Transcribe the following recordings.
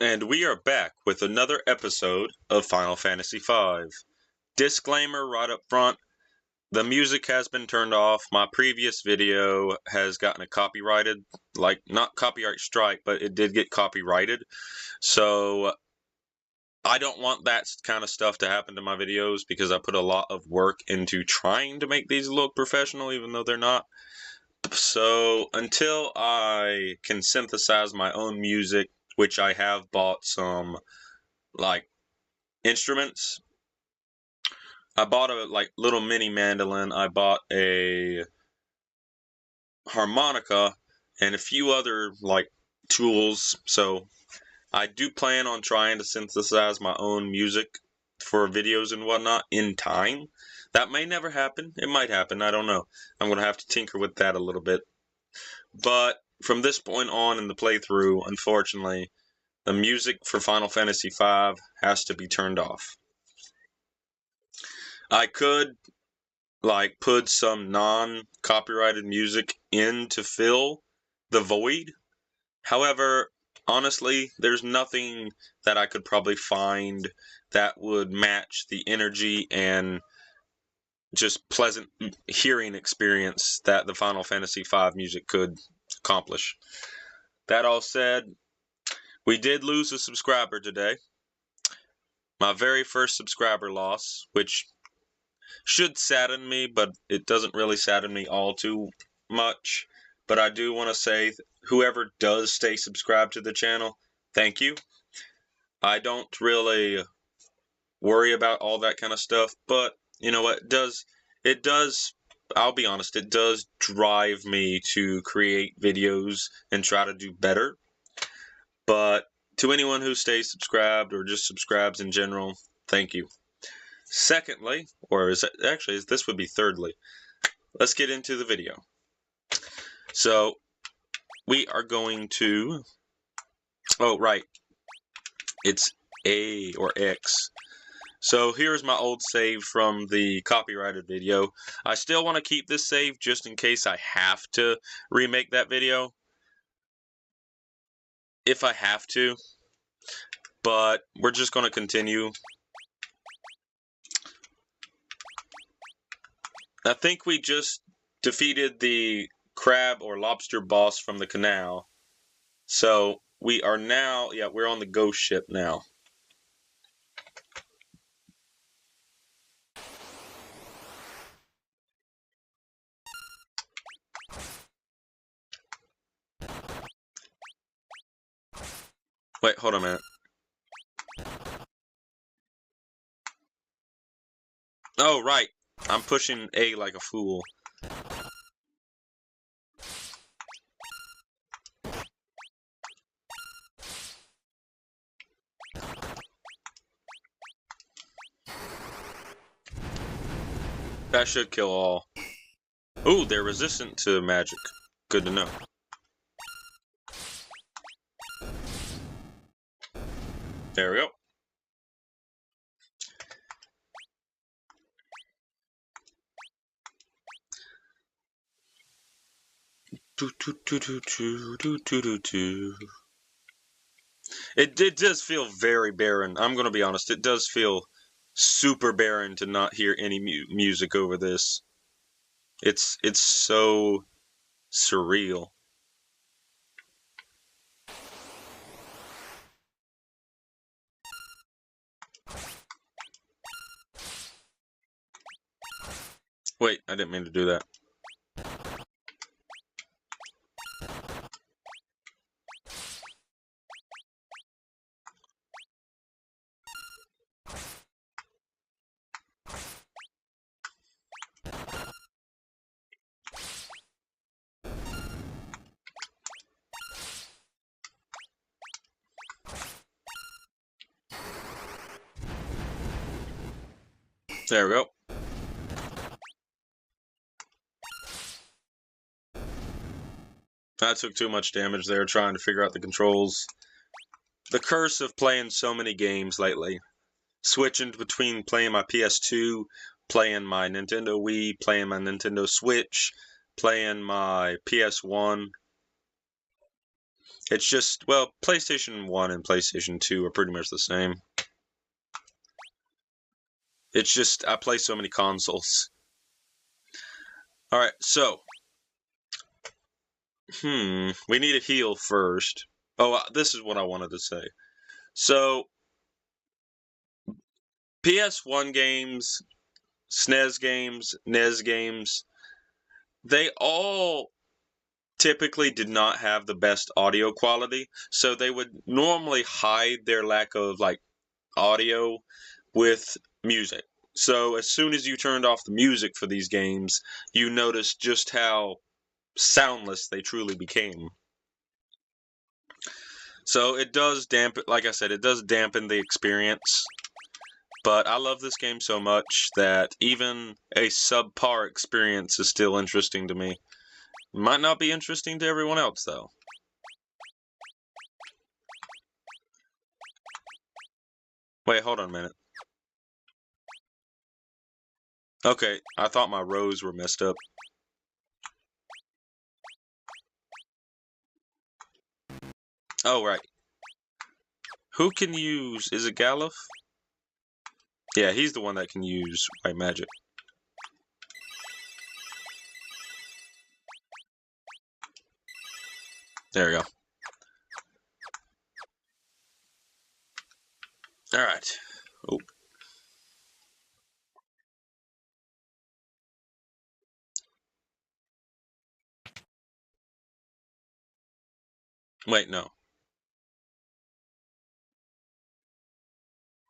And we are back with another episode of Final Fantasy V. Disclaimer right up front, the music has been turned off. My previous video has gotten a copyrighted, not copyright strike, but it did get copyrighted. So I don't want that kind of stuff to happen to my videos because I put a lot of work into trying to make these look professional, even though they're not. So until I can synthesize my own music, which I have bought some instruments. I bought a little mini mandolin. I bought a harmonica and a few other tools. So I do plan on trying to synthesize my own music for videos and whatnot in time. That may never happen. It might happen. I don't know. I'm going to have to tinker with that a little bit. But from this point on in the playthrough, unfortunately, the music for Final Fantasy V has to be turned off. I could put some non-copyrighted music in to fill the void. However, honestly, there's nothing that I could probably find that would match the energy and just pleasant hearing experience that the Final Fantasy V music could accomplish. That all said, we did lose a subscriber today. My very first subscriber loss, which should sadden me, but it doesn't really sadden me all too much. But I do want to say, whoever does stay subscribed to the channel, thank you. I don't really worry about all that kind of stuff, but you know what, it does, I'll be honest, it does drive me to create videos and try to do better. But to anyone who stays subscribed or just subscribes in general, thank you. Secondly, or this would be thirdly, let's get into the video. So, we are going to, oh right, it's A or X. So here's my old save from the copyrighted video. I still want to keep this save just in case I have to remake that video. If I have to. But we're just going to continue. I think we just defeated the crab or lobster boss from the canal. So we are now, we're on the ghost ship now. Wait, hold on a minute. Oh, right. I'm pushing A like a fool. That should kill all. Ooh, they're resistant to magic. Good to know. There we go. It does feel very barren. I'm going to be honest. It does feel super barren to not hear any music over this. It's so surreal. Wait, I didn't mean to do that. There we go. I took too much damage there trying to figure out the controls. The curse of playing so many games lately. Switching between playing my PS2, playing my Nintendo Wii, playing my Nintendo Switch, playing my PS1. It's just, well, PlayStation 1 and PlayStation 2 are pretty much the same. It's just, I play so many consoles. Alright, so. We need a heal first. Oh, this is what I wanted to say. So, PS1 games, SNES games, NES games, they all typically did not have the best audio quality, so they would normally hide their lack of like audio with music. So as soon as you turned off the music for these games, you noticed just how soundless they truly became. So it does dampen, like I said, it does dampen the experience. But I love this game so much that even a subpar experience is still interesting to me. Might not be interesting to everyone else, though. Wait, hold on a minute. Okay, I thought my rows were messed up. Oh, right. Who can use... Is it Galuf? Yeah, he's the one that can use white magic. There we go. Alright. Oh. Wait, no.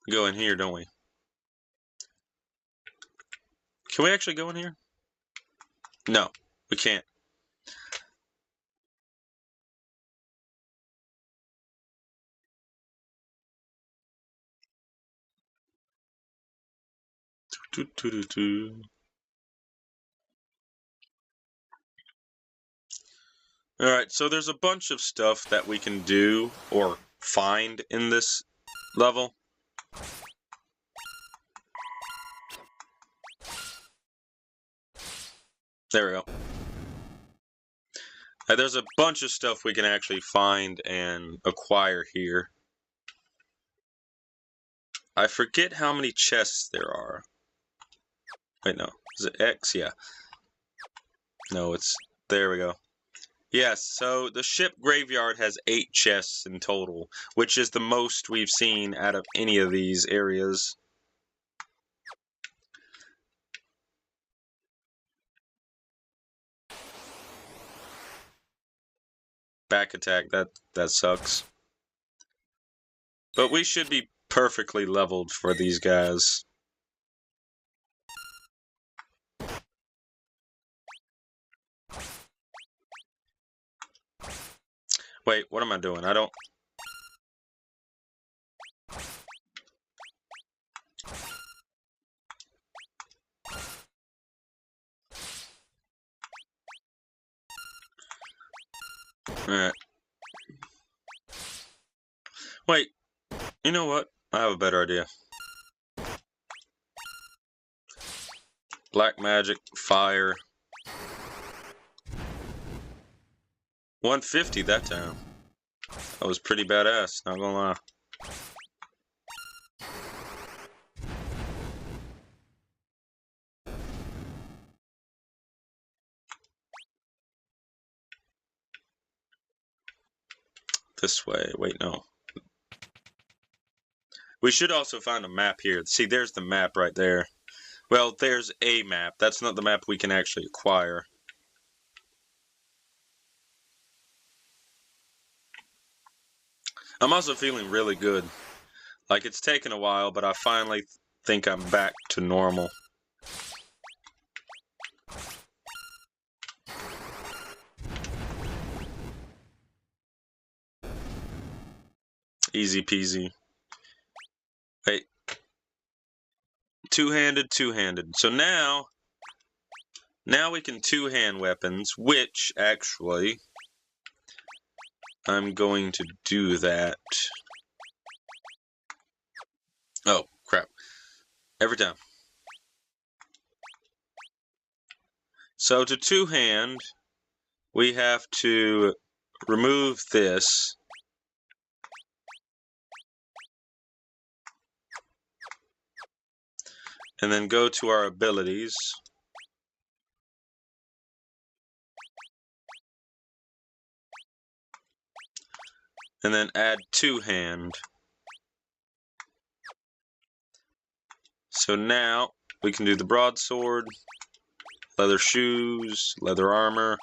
We go in here, don't we? Can we actually go in here? No, we can't. Alright, so there's a bunch of stuff that we can do or find in this level. There we go. There's a bunch of stuff we can actually find and acquire here. I forget how many chests there are. Wait, no. Is it X? Yeah. No, it's... There we go. Yes, so the ship graveyard has 8 chests in total, which is the most we've seen out of any of these areas. Back attack, that sucks. But we should be perfectly leveled for these guys. Wait, what am I doing? I don't... Alright. Wait, you know what? I have a better idea. Black magic, fire. 150 that time. That was pretty badass, not gonna lie. This way. Wait, no. We should also find a map here. See, there's the map right there. Well, there's a map. That's not the map we can actually acquire. I'm also feeling really good. Like, it's taken a while, but I finally think I'm back to normal. Easy peasy. Wait. Two-handed, two-handed. So now we can two-hand weapons, which, actually, I'm going to do that. Oh, crap. Every time. So to two-hand, we have to remove this. And then go to our abilities. And then add two-hand. So now we can do the broadsword, leather shoes, leather armor,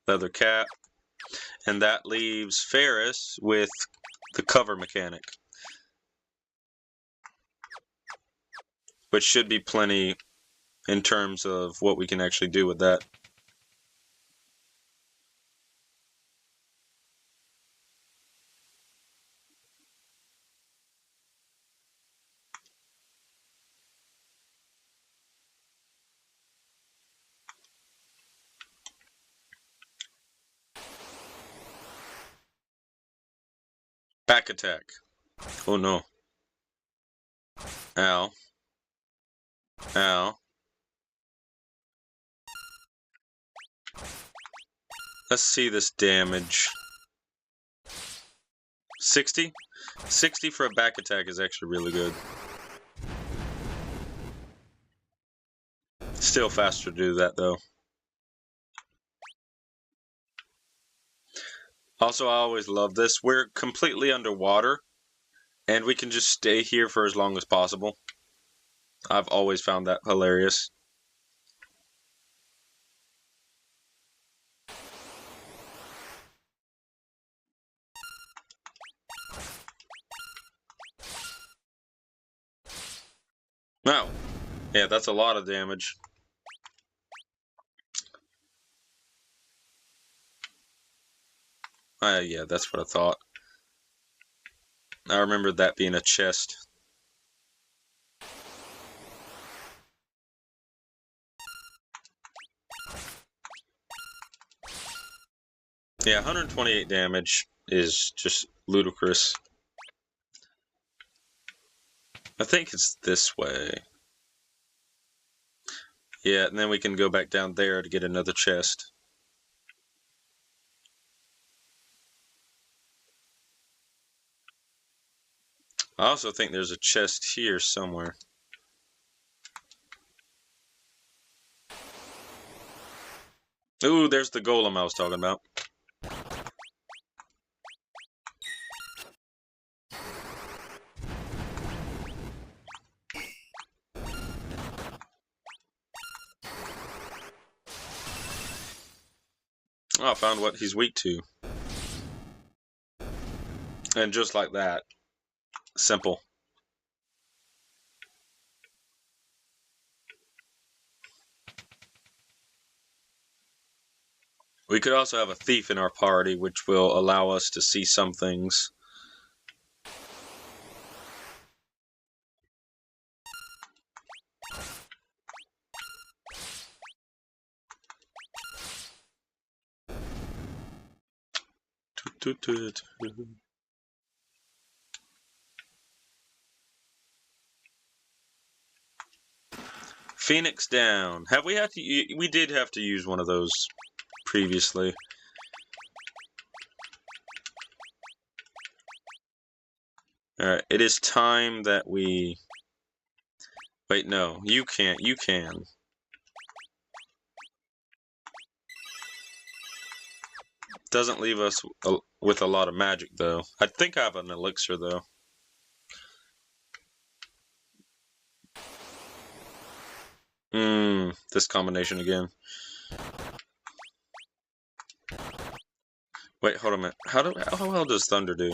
leather cap, and that leaves Ferris with the cover mechanic, which should be plenty in terms of what we can actually do with that. Back attack. Oh no. Ow. Ow. Let's see this damage. 60? 60 for a back attack is actually really good. Still faster to do that though. Also, I always love this. We're completely underwater, and we can just stay here for as long as possible. I've always found that hilarious. No. Yeah, that's a lot of damage. Yeah, that's what I thought. I remember that being a chest. Yeah, 128 damage is just ludicrous. I think it's this way. Yeah, and then we can go back down there to get another chest. I also think there's a chest here somewhere. Ooh, there's the golem I was talking about. Oh, I found what he's weak to. And just like that. Simple. We could also have a thief in our party, which will allow us to see some things. Phoenix down. Have we had to? We did have to use one of those previously. Alright, it is time that we... Wait, no, you can't. You can. Doesn't leave us with a lot of magic, though. I think I have an elixir, though. This combination again. Wait, hold on a minute. How well does thunder do?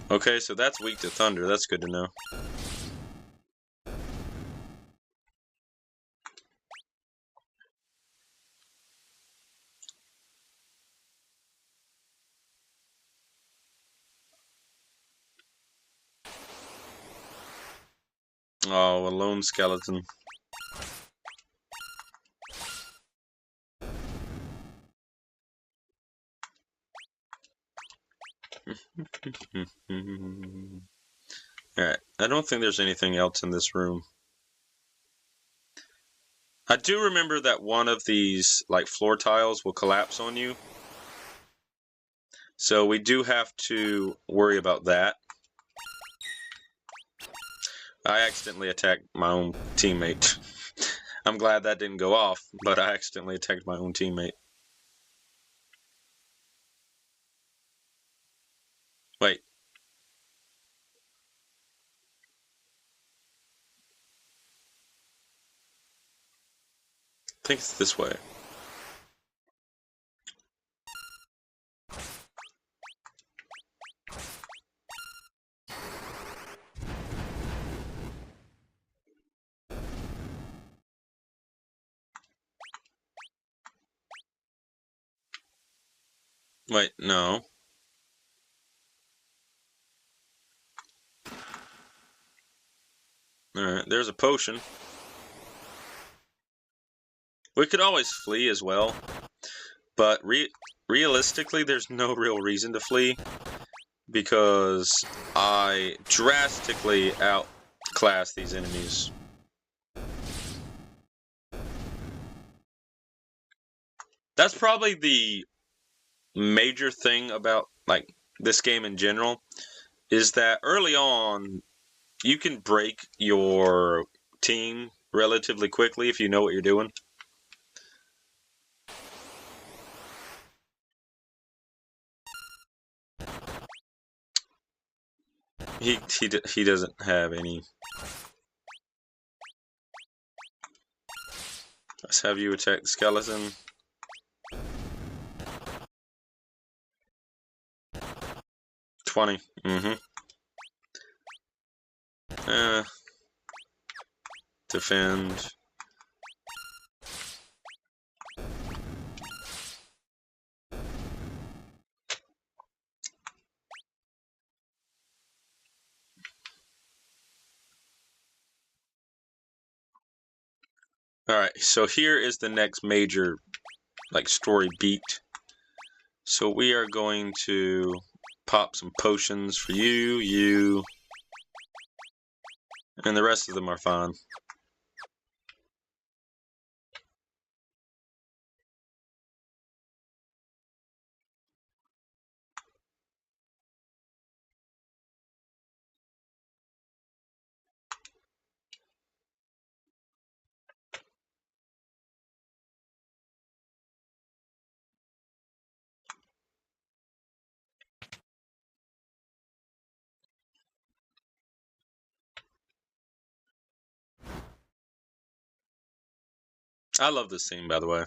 Okay, so that's weak to thunder. That's good to know. Oh, a lone skeleton. Alright, I don't think there's anything else in this room. I do remember that one of these like floor tiles will collapse on you. So we do have to worry about that. I accidentally attacked my own teammate. I'm glad that didn't go off, but I accidentally attacked my own teammate. Wait. I think it's this way. Wait, no. Alright, there's a potion. We could always flee as well, but realistically, there's no real reason to flee because I drastically outclass these enemies. That's probably the major thing about like this game in general, is that early on you can break your team relatively quickly if you know what you're doing. He doesn't have any. Let's have you attack the skeleton. $20. Defend. Alright, so here is the next major like story beat. So we are going to pop some potions for you, and the rest of them are fine. I love this scene, by the way.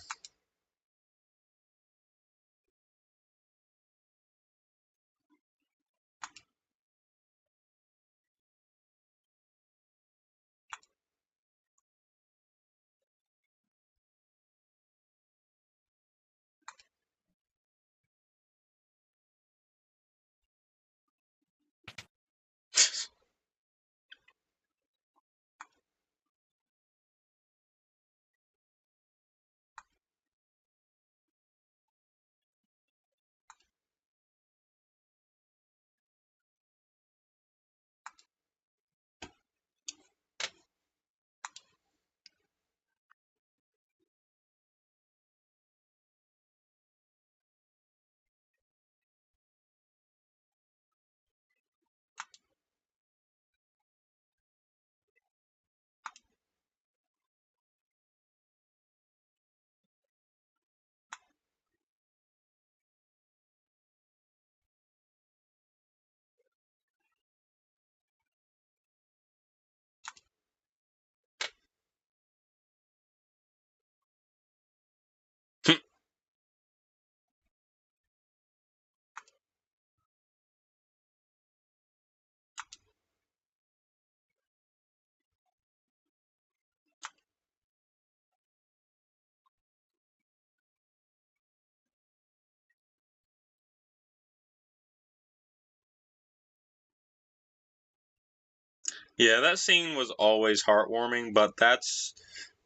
Yeah, that scene was always heartwarming, but that's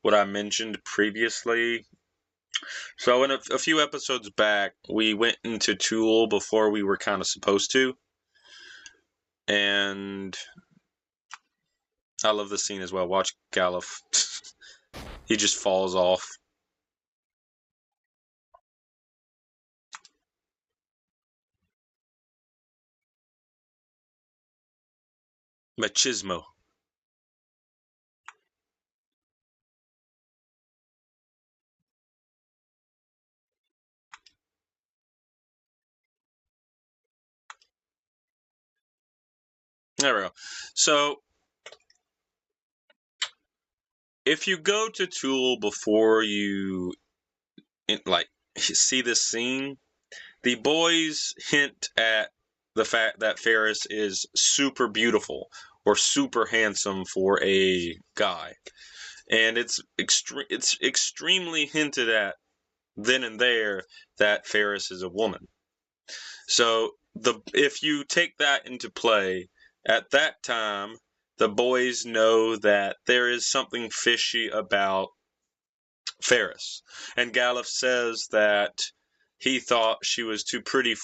what I mentioned previously. So in a few episodes back, we went into Tool before we were kind of supposed to, and I love this scene as well. Watch Galuf. He just falls off. Machismo. There we go. So, if you go to Tool before you like see this scene, the boys hint at the fact that Ferris is super beautiful or super handsome for a guy, and it's extremely hinted at then and there that Ferris is a woman. So if you take that into play at that time, the boys know that there is something fishy about Ferris, and Galuf says that he thought she was too pretty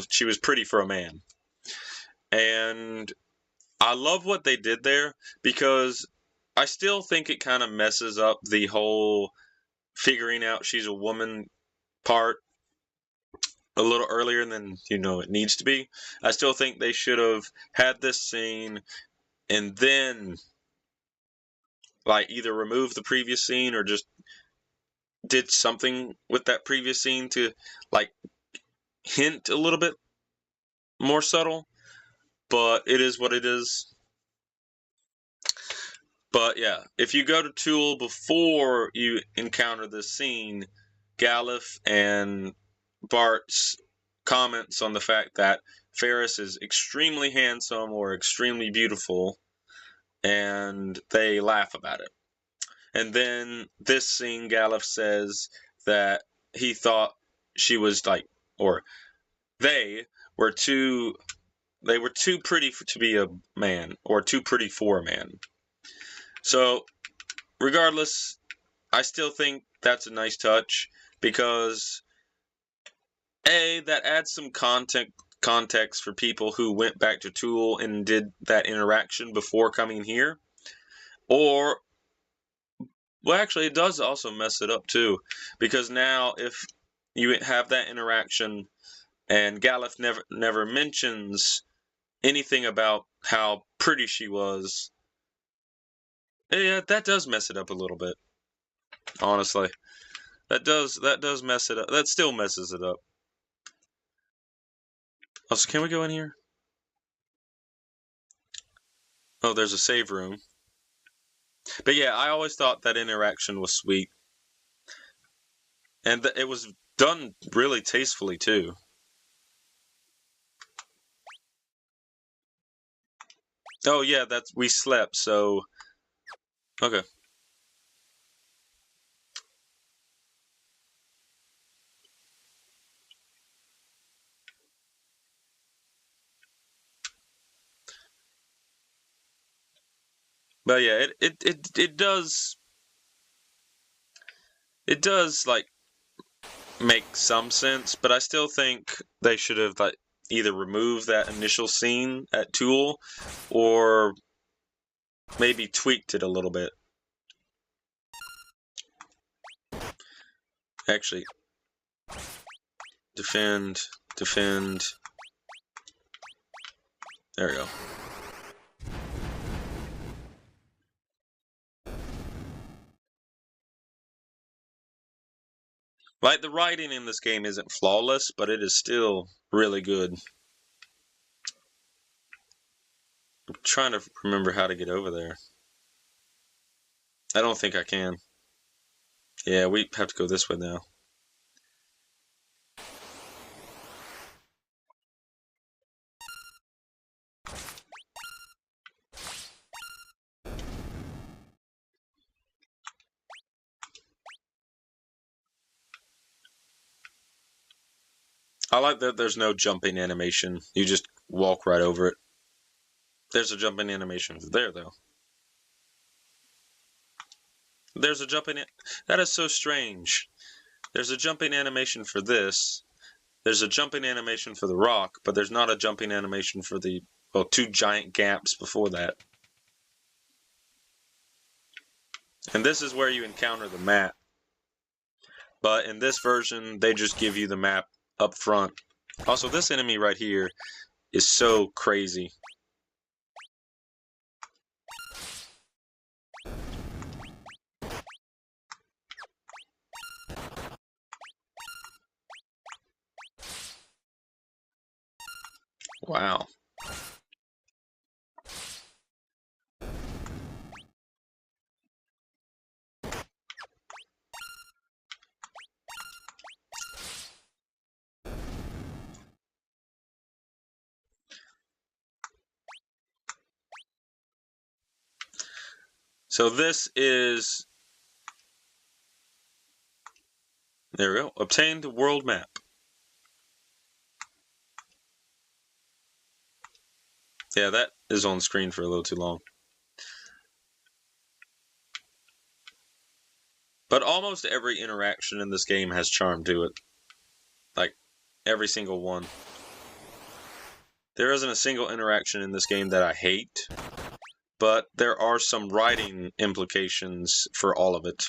she was pretty for a man. And I love what they did there, because I still think it kind of messes up the whole figuring out she's a woman part a little earlier than it needs to be. I still think they should have had this scene and then like either remove the previous scene or just did something with that previous scene to like hint a little bit more subtle, but it is what it is. But yeah, if you go to Tool before you encounter this scene, Galuf and Bart's comments on the fact that Ferris is extremely handsome or extremely beautiful, and they laugh about it. And then this scene, Galuf says that he thought she was like, or they were too pretty to be a man, or too pretty for a man. So, regardless, I still think that's a nice touch, because that adds some context for people who went back to Tool and did that interaction before coming here. Or, well, actually, it does also mess it up too, because now if you have that interaction and Galuf never mentions anything about how pretty she was, yeah, that does mess it up a little bit. Honestly, that does mess it up. That still messes it up. Also, can we go in here? Oh, there's a save room. But yeah, I always thought that interaction was sweet, and it was done really tastefully too. Oh yeah, we slept, so okay. But yeah, it does like make some sense, but I still think they should have like either removed that initial scene at Tool or maybe tweaked it a little bit. Actually, defend. There we go. Like, the writing in this game isn't flawless, but it is still really good. I'm trying to remember how to get over there. I don't think I can. Yeah, we have to go this way now. I like that there's no jumping animation. You just walk right over it. There's a jumping animation there, though. There's a jumping... That is so strange. There's a jumping animation for this. There's a jumping animation for the rock, but there's not a jumping animation for the... Well, two giant gaps before that. And this is where you encounter the map. But in this version, they just give you the map up front. Also, this enemy right here is so crazy. Wow. So this is... There we go. Obtain the world map. Yeah, that is on screen for a little too long. But almost every interaction in this game has charm to it. Like, every single one. There isn't a single interaction in this game that I hate, but there are some writing implications for all of it.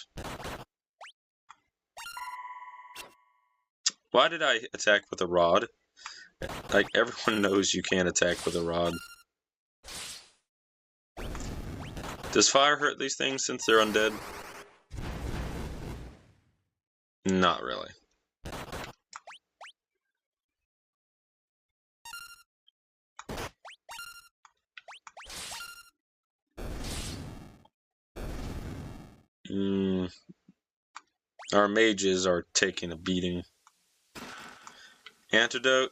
Why did I attack with a rod? Like, everyone knows you can't attack with a rod. Does fire hurt these things since they're undead? Not really. Our mages are taking a beating. Antidote,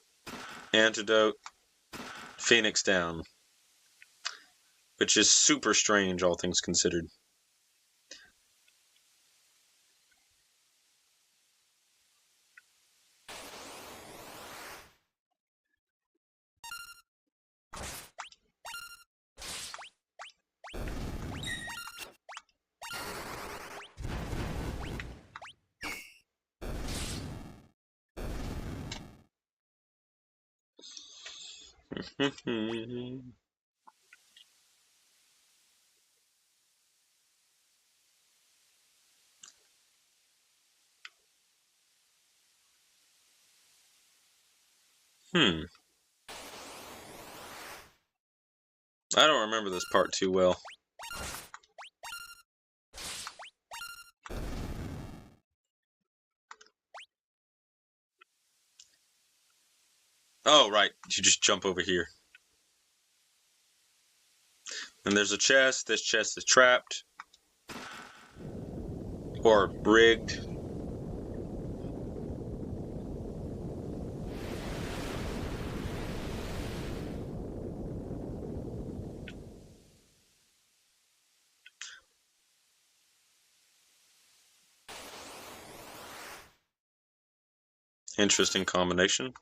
antidote, Phoenix down. Which is super strange, all things considered. I don't remember this part too well. Oh, right. You just jump over here. And there's a chest. This chest is trapped. Or rigged. Interesting combination.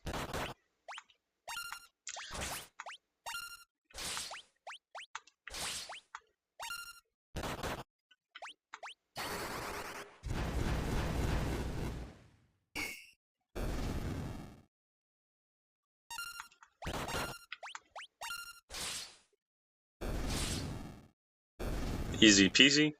Easy peasy.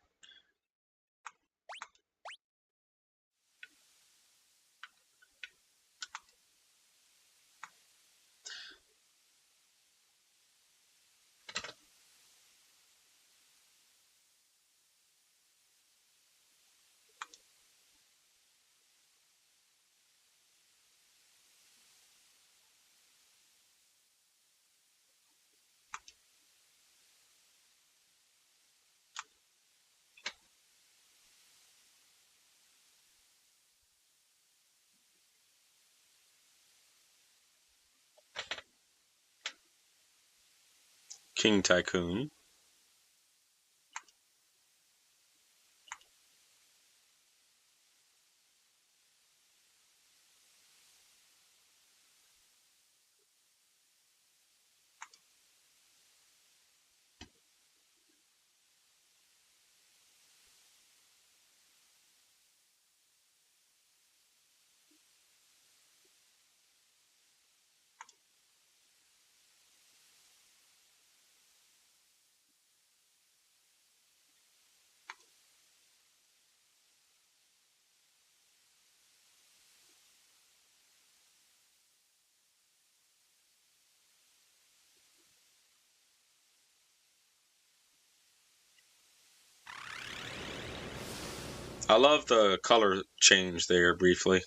King Tycoon. I love the color change there briefly.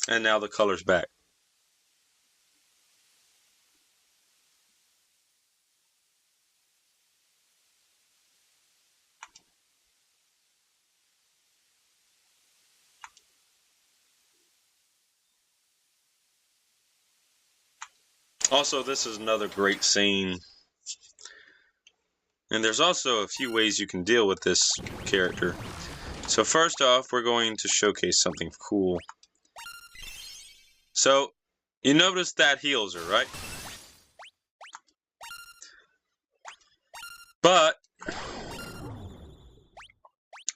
And now the color's back. Also, this is another great scene. And there's also a few ways you can deal with this character. So first off, we're going to showcase something cool. So, you notice that heals her, right? But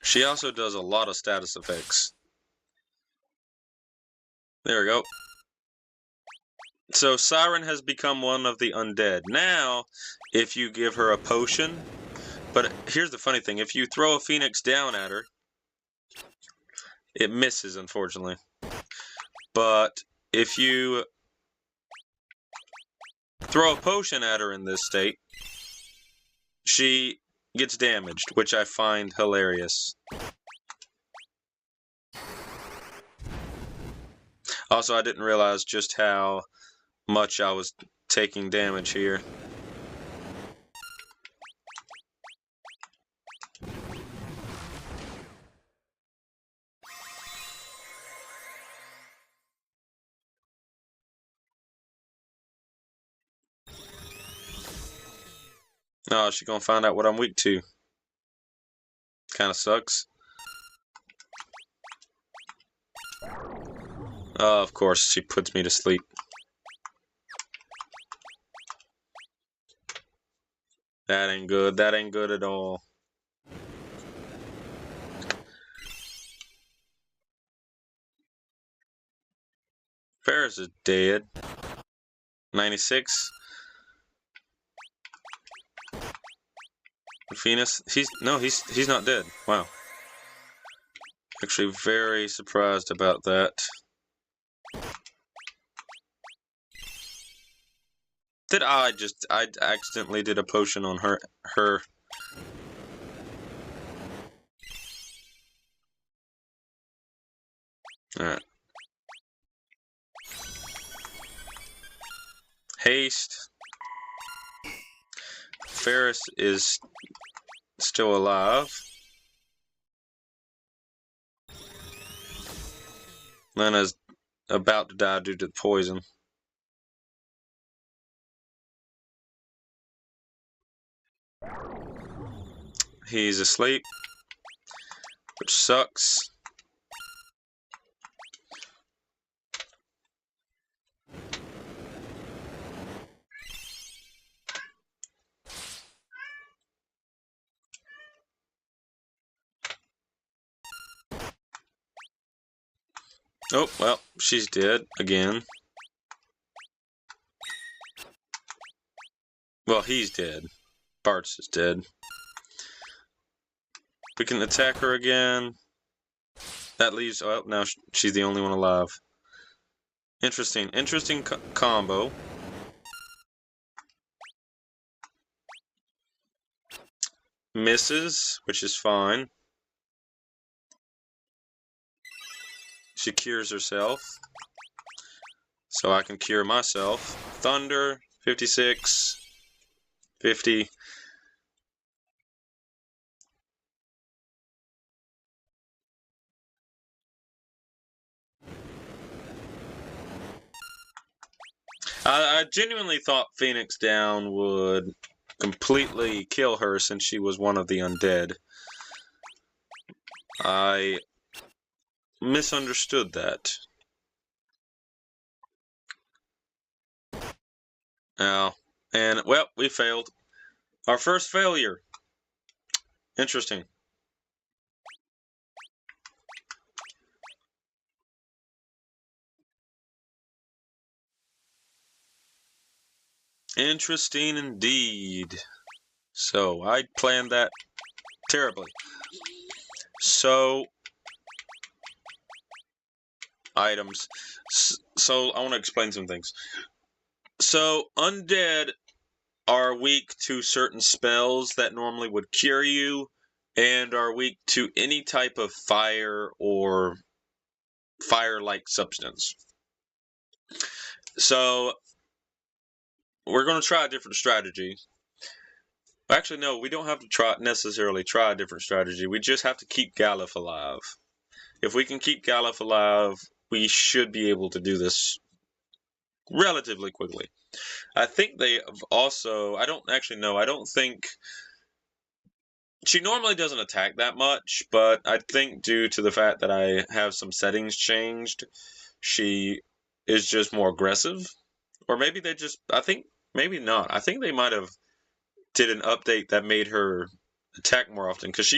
she also does a lot of status effects. There we go. So Siren has become one of the undead. Now, if you give her a potion, but here's the funny thing, if you throw a phoenix down at her, it misses, unfortunately. But if you throw a potion at her in this state, she gets damaged, which I find hilarious. Also, I didn't realize just how much I was taking damage here. Oh, she gonna find out what I'm weak to. Kinda sucks. Of course, she puts me to sleep. That ain't good. That ain't good at all. Ferris is dead. 96. Phoenix. He's not dead. Wow. Actually, very surprised about that. I accidentally did a potion on her. Alright. Haste. Ferris is still alive. Lena's about to die due to the poison. He's asleep, which sucks. Oh, well, she's dead again. Well, he's dead. Bart's is dead. We can attack her again. That leaves... Oh, now she's the only one alive. Interesting. Interesting combo. misses, which is fine. She cures herself, so I can cure myself. Thunder, 56, 50. I genuinely thought Phoenix Down would completely kill her since she was one of the undead. I misunderstood that. Oh, and, well, we failed. Our first failure. Interesting. Interesting indeed. So, I planned that terribly. So, items. So, I want to explain some things. So, undead are weak to certain spells that normally would cure you, and are weak to any type of fire or fire-like substance. So, we're going to try a different strategy. Actually, no, we don't have to necessarily try a different strategy. We just have to keep Galuf alive. If we can keep Galuf alive, we should be able to do this relatively quickly. I think they have also... I don't actually know. I don't think... She normally doesn't attack that much, but I think due to the fact that I have some settings changed, she is just more aggressive. Or maybe they just... I think... Maybe not. I think they might have did an update that made her attack more often, because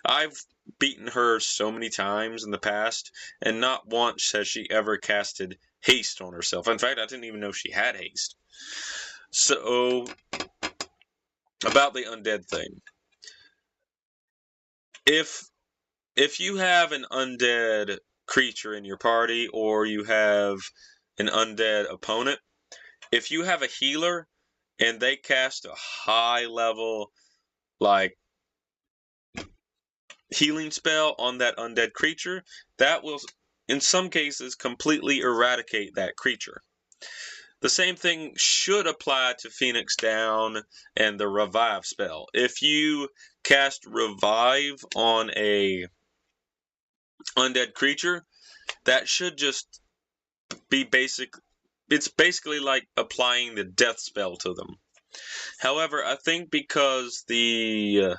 I've beaten her so many times in the past, and not once has she ever casted haste on herself. In fact, I didn't even know she had haste. So, about the undead thing. If you have an undead creature in your party, or you have an undead opponent, if you have a healer and they cast a high level, like, healing spell on that undead creature, that will, in some cases, completely eradicate that creature. The same thing should apply to Phoenix Down and the revive spell. If you cast revive on a undead creature, that should just be basic. It's basically like applying the death spell to them. However, I think because the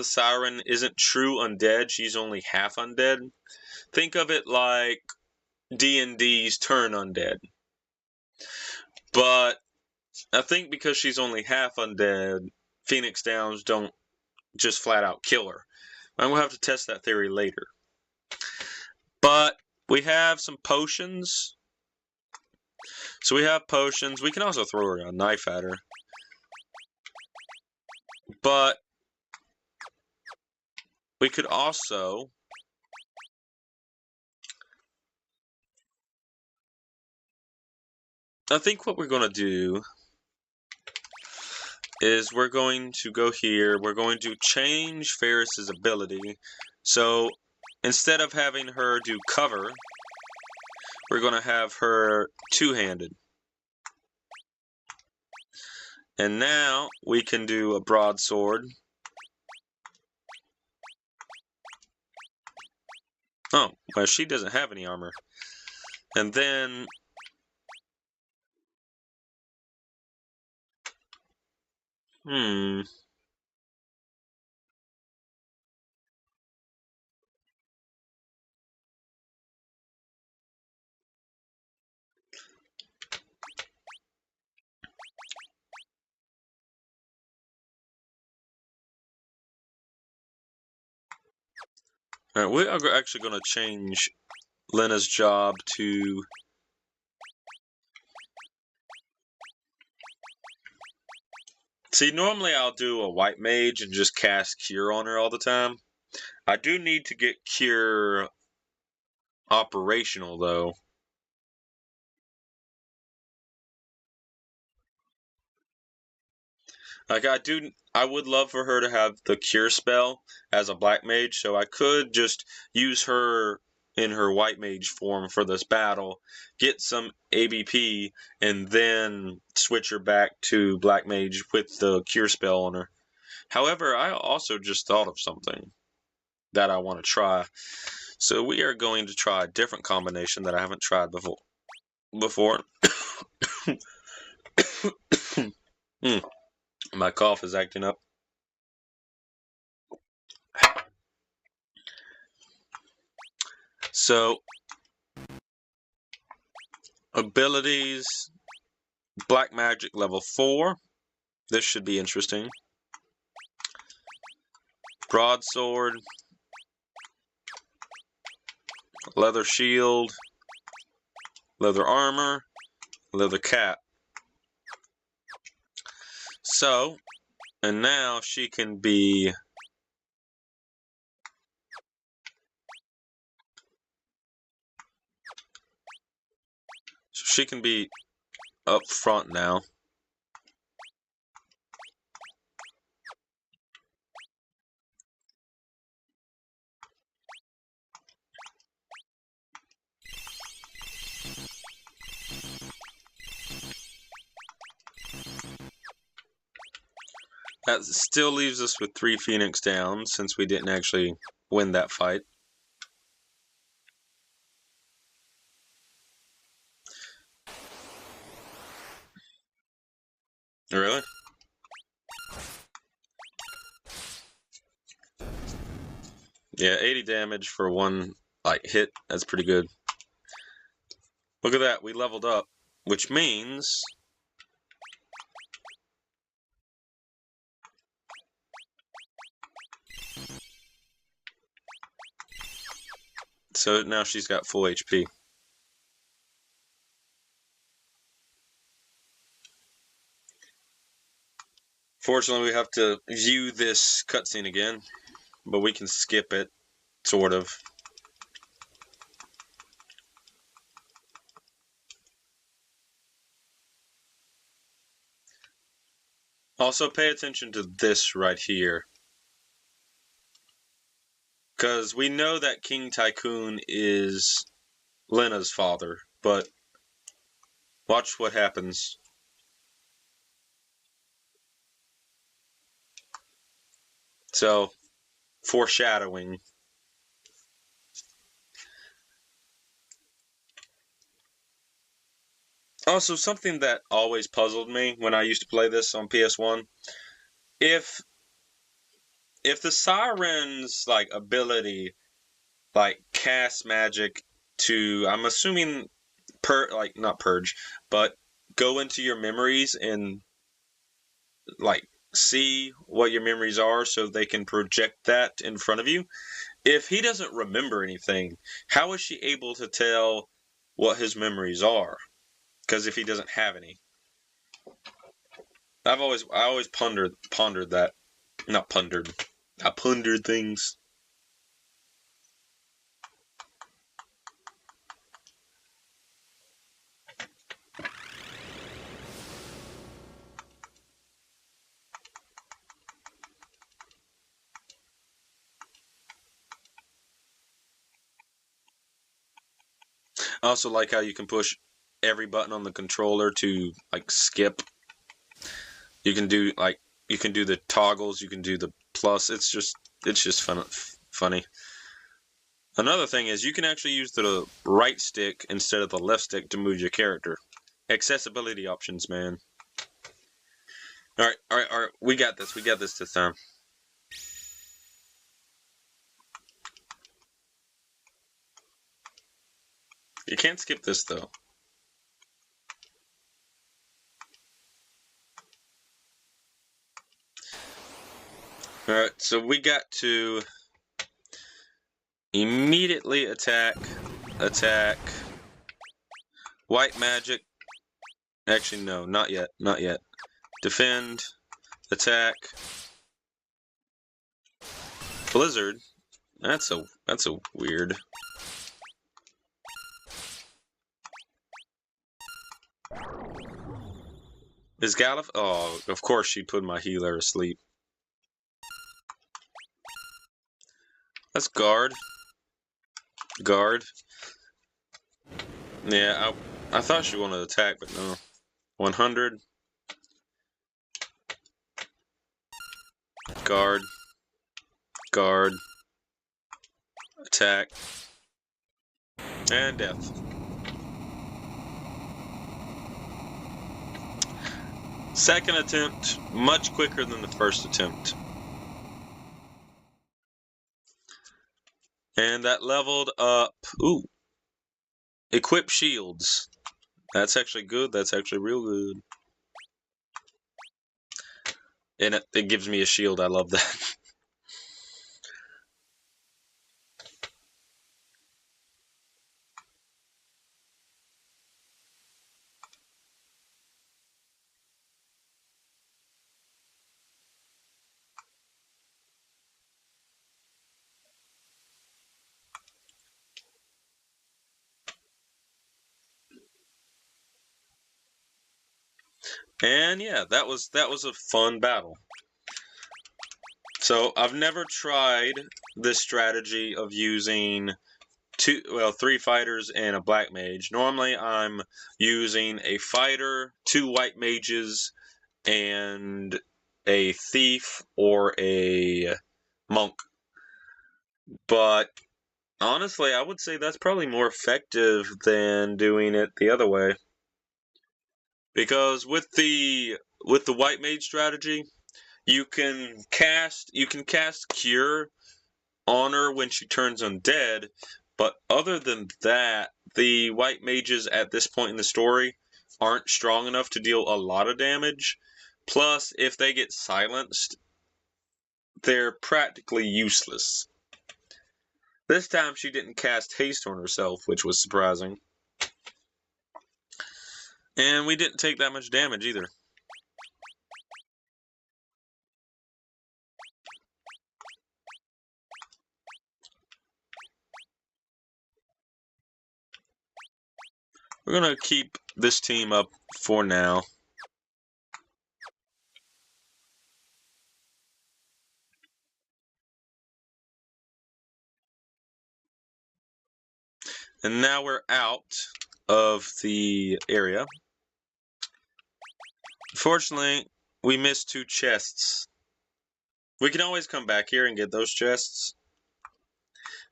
siren isn't true undead, she's only half undead. Think of it like D&D's turn undead. But I think because she's only half undead, Phoenix Downs don't just flat out kill her. I'm going to have to test that theory later. But we have some potions. So we have potions. We can also throw a knife at her. But we could also... I think what we're going to do is we're going to go here. We're going to change Ferris's ability. So instead of having her do cover, we're going to have her two-handed. And now we can do a broadsword. Oh, well, she doesn't have any armor. And then... Alright, we are actually going to change Lena's job to... See, normally I'll do a white mage and just cast Cure on her all the time. I do need to get Cure operational, though. Like, I do I would love for her to have the cure spell as a black mage, so I could just use her in her white mage form for this battle, get some ABP, and then switch her back to black mage with the cure spell on her. However, I also just thought of something that I want to try. So we are going to try a different combination that I haven't tried before. My cough is acting up. So, abilities, Black Magic level 4. This should be interesting. Broadsword, leather shield, leather armor, leather cap. So, and now she can be up front now. That still leaves us with 3 Phoenix down, since we didn't actually win that fight. Really? Yeah, 80 damage for one hit. That's pretty good. Look at that, we leveled up, which means so now she's got full HP. Fortunately, we have to view this cutscene again, but we can skip it, sort of. Also, pay attention to this right here. Because we know that King Tycoon is Lena's father, but watch what happens. So, foreshadowing. Also, something that always puzzled me when I used to play this on PS1, if the Siren's ability cast magic to, I'm assuming not purge, but go into your memories and see what your memories are so they can project that in front of you. If he doesn't remember anything, how is she able to tell what his memories are? Because if he doesn't have any, I always pondered that. Not pondered. I pondered things. I also like how you can push every button on the controller to skip. You can do the toggles, you can do the plus. It's just funny. Another thing is you can actually use the right stick instead of the left stick to move your character. Accessibility options, man. All right. We got this this time. You can't skip this though. Alright, so we got to immediately attack, white magic, actually no, not yet, defend, attack, blizzard, that's a weird. Is Galif? Oh, of course she put my healer asleep. Let's guard. Guard. Yeah, I thought she wanted to attack, but no. 100. Guard. Guard. Attack. And death. Second attempt, much quicker than the first attempt. And that leveled up. Ooh. Equip shields. That's actually good. That's actually real good. And it gives me a shield. I love that. And yeah, that was a fun battle. So I've never tried this strategy of using 3 fighters and a black mage. Normally I'm using a fighter, 2 white mages, and a thief or a monk. But honestly, I would say that's probably more effective than doing it the other way. Because with the white mage strategy, you can cast Cure on her when she turns undead, but other than that, the white mages at this point in the story aren't strong enough to deal a lot of damage. Plus, if they get silenced, they're practically useless. This time she didn't cast haste on herself, which was surprising. And we didn't take that much damage either. We're going to keep this team up for now. And now we're out of the area. Fortunately, we missed 2 chests. We can always come back here and get those chests.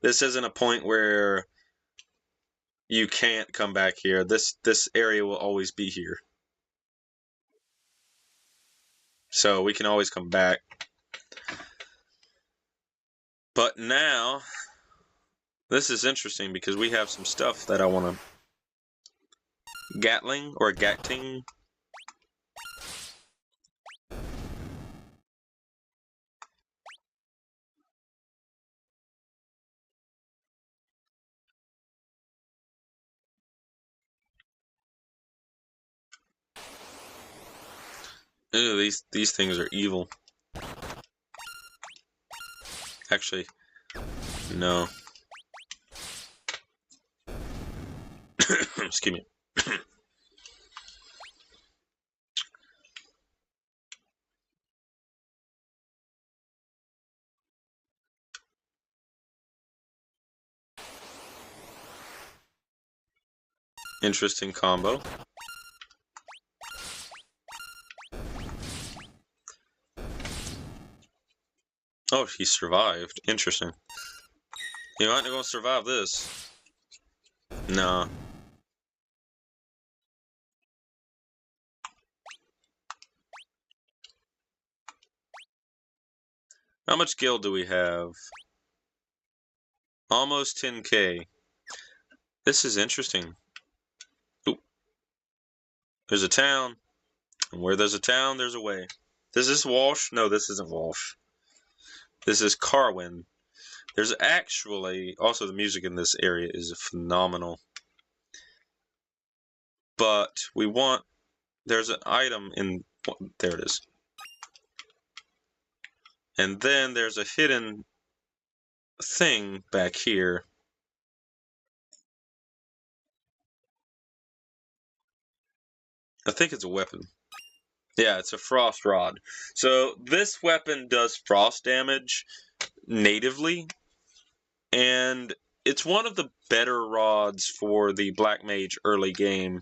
This isn't a point where you can't come back here. This area will always be here. So we can always come back. But now, this is interesting because we have some stuff that I want to... Gatling or Gatting. Ew, these things are evil. Actually, no. Excuse me. Interesting combo. Oh, he survived. Interesting. You aren't going to survive this. No. How much gil do we have? Almost 10k. This is interesting. Ooh. There's a town. And where there's a town, there's a way. Is this Walsh? No, this isn't Walsh. This is Carwin. There's actually... Also, the music in this area is phenomenal. But we want... There's an item in... There it is. And then there's a hidden thing back here. I think it's a weapon. Yeah, it's a frost rod. So this weapon does frost damage natively, and it's one of the better rods for the Black Mage early game.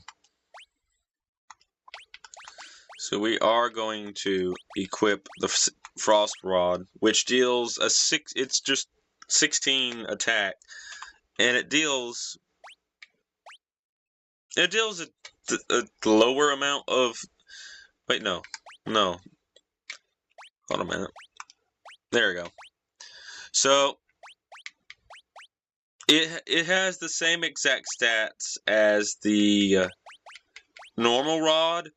So we are going to equip the Frost Rod, which deals it's just 16 attack, and it deals a lower amount of, wait, no, hold on a minute, there we go. So it has the same exact stats as the normal rod.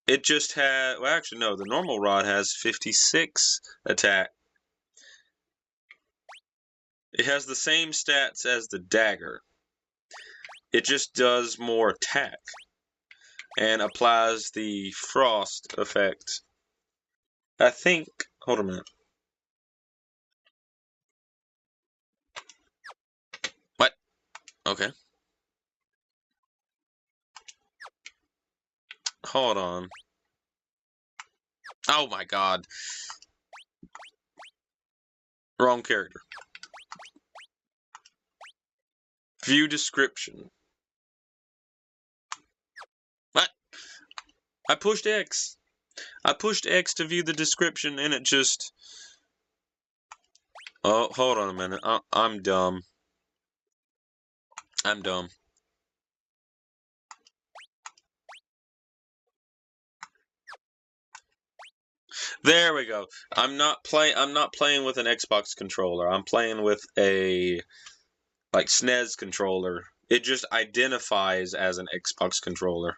It just had, well, actually, no, the normal rod has 56 attack. It has the same stats as the dagger. It just does more attack and applies the frost effect. I think, hold a minute. What? Okay. Hold on. Oh my god. Wrong character. View description. What? I pushed X. I pushed X to view the description and it just... Oh, hold on a minute. I'm dumb. I'm dumb. There we go. I'm not playing with an Xbox controller. I'm playing with a like SNES controller. It just identifies as an Xbox controller.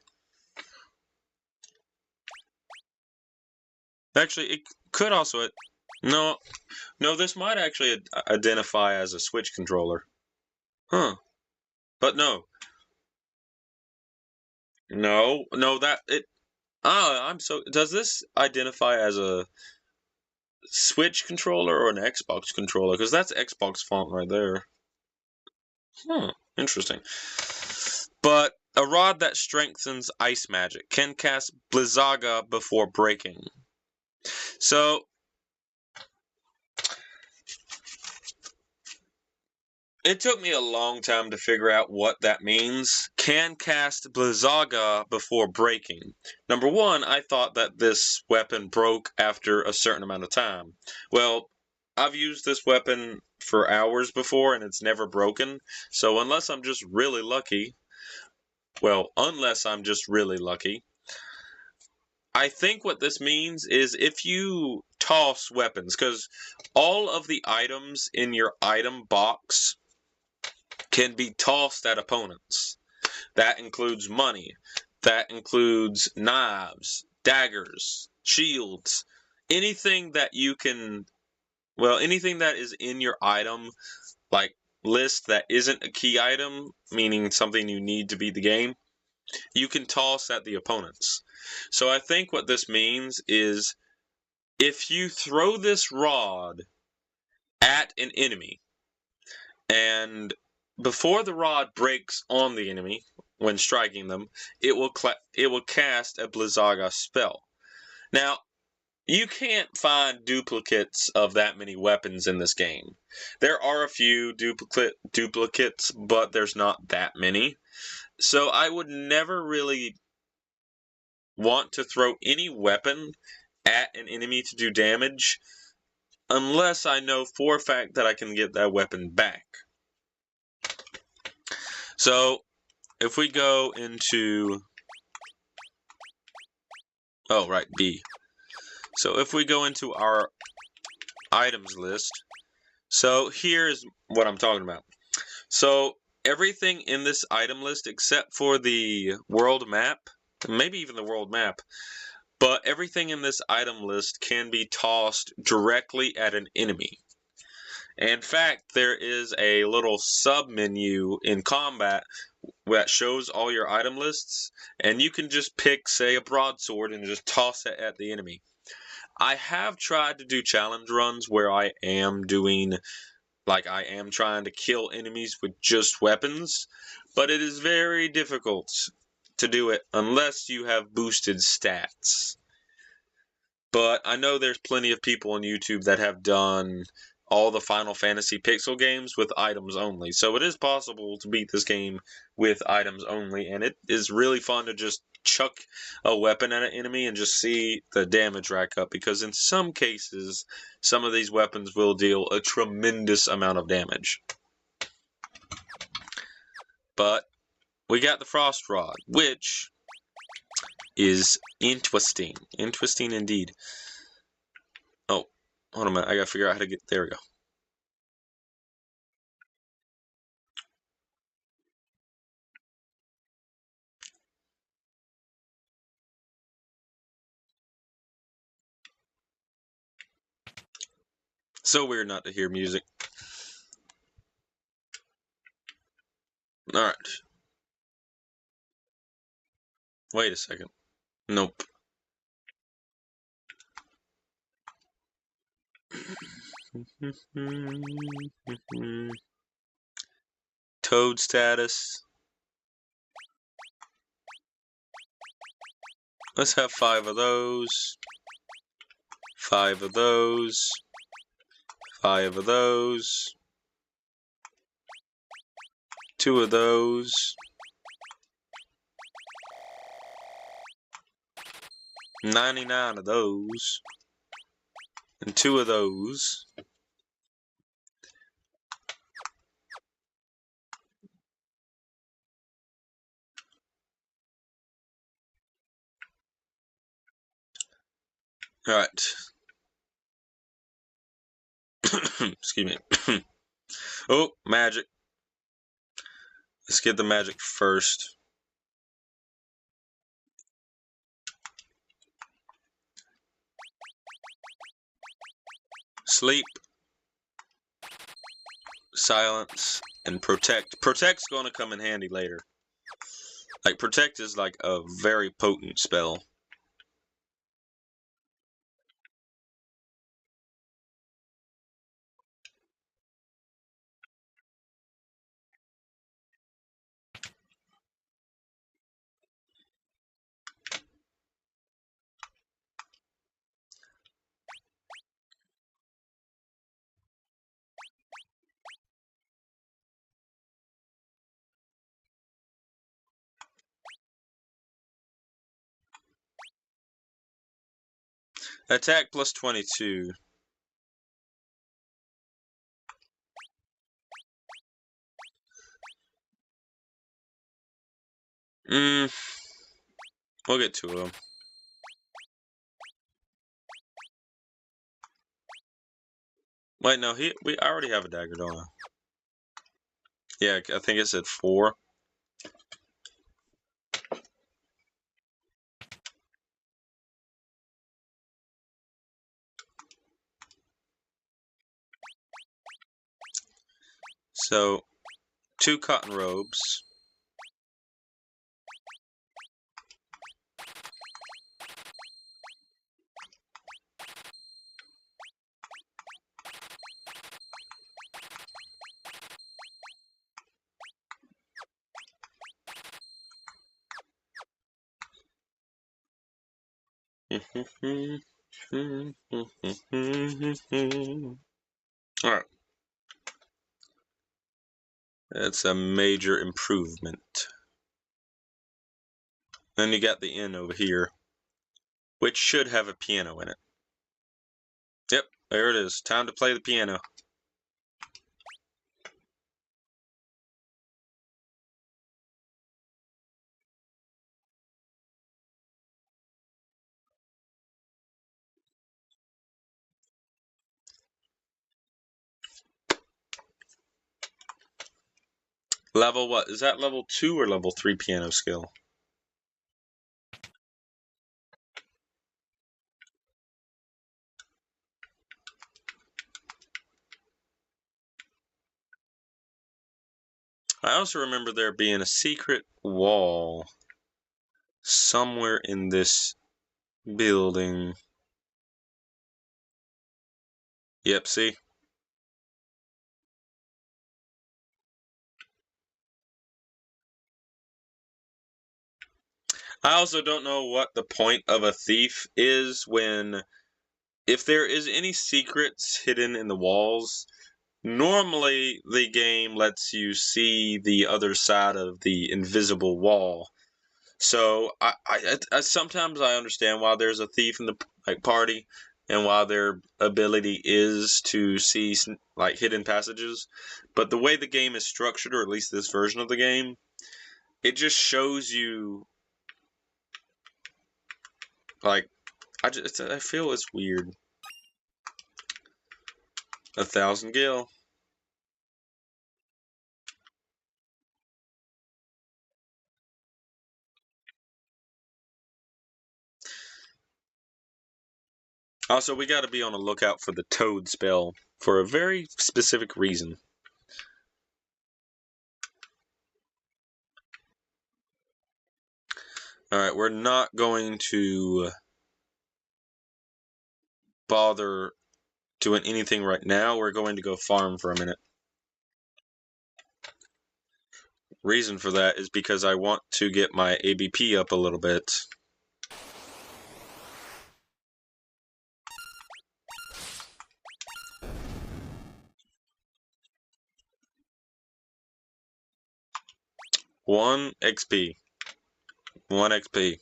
Actually, it could also no, this might actually identify as a Switch controller. Huh. But no. No, that it does this identify as a Switch controller or an Xbox controller? Because that's Xbox font right there. Interesting. But a rod that strengthens ice magic can cast Blizzaga before breaking. So it took me a long time to figure out what that means. Can cast Blizzaga before breaking. Number one, I thought that this weapon broke after a certain amount of time. Well, I've used this weapon for hours before and it's never broken. So unless I'm just really lucky, I think what this means is if you toss weapons, because all of the items in your item box can be tossed at opponents. That includes money. That includes knives, daggers, shields, anything that you can, anything that is in your item, like list that isn't a key item, meaning something you need to beat the game, you can toss at the opponents. So I think what this means is if you throw this rod at an enemy, and before the rod breaks on the enemy when striking them, it will cast a Blizzaga spell. Now, you can't find duplicates of that many weapons in this game. There are a few duplicates, but there's not that many. So I would never really want to throw any weapon at an enemy to do damage unless I know for a fact that I can get that weapon back. So if we go into, oh right, B. So if we go into our items list, so here's what I'm talking about. So everything in this item list except for the world map, maybe even the world map, but everything in this item list can be tossed directly at an enemy. In fact, there is a little sub-menu in combat that shows all your item lists, and you can just pick, say, a broadsword and just toss it at the enemy. I have tried to do challenge runs where I am trying to kill enemies with just weapons, but it is very difficult to do it unless you have boosted stats. But I know there's plenty of people on YouTube that have done all the Final Fantasy Pixel games with items only. So it is possible to beat this game with items only, and it is really fun to just chuck a weapon at an enemy and just see the damage rack up, because in some cases, some of these weapons will deal a tremendous amount of damage. But we got the Frost Rod, which is interesting. Interesting indeed. Oh, hold on a minute. I gotta figure out how to get... There we go. So weird not to hear music. Alright. Wait a second. Nope. Toad status. Let's have 5 of those. 5 of those. 5 of those. 2 of those. 99 of those. And 2 of those. Alright. Excuse me. Oh, magic. Let's get the magic first. Sleep. Silence. And protect. Protect's going to come in handy later. Like, protect is like a very potent spell. Attack plus 22. We'll get 2 of them. Wait, no, I already have a dagger, don't I? Yeah, I think it said 4. So, 2 cotton robes. Alright. That's a major improvement. Then you got the inn over here, which should have a piano in it. Yep, there it is. Time to play the piano. Level what? Is that level 2 or level 3 piano skill? I also remember there being a secret wall somewhere in this building. Yep, see? I also don't know what the point of a thief is when if there is any secrets hidden in the walls, normally the game lets you see the other side of the invisible wall. So I sometimes I understand why there's a thief in the party and why their ability is to see like hidden passages, but the way the game is structured, or at least this version of the game, it just shows you like I feel it's weird. 1,000 gil. Also, we got to be on the lookout for the toad spell for a very specific reason. Alright, we're not going to bother doing anything right now. We're going to go farm for a minute. Reason for that is because I want to get my ABP up a little bit. One XP. 1 XP.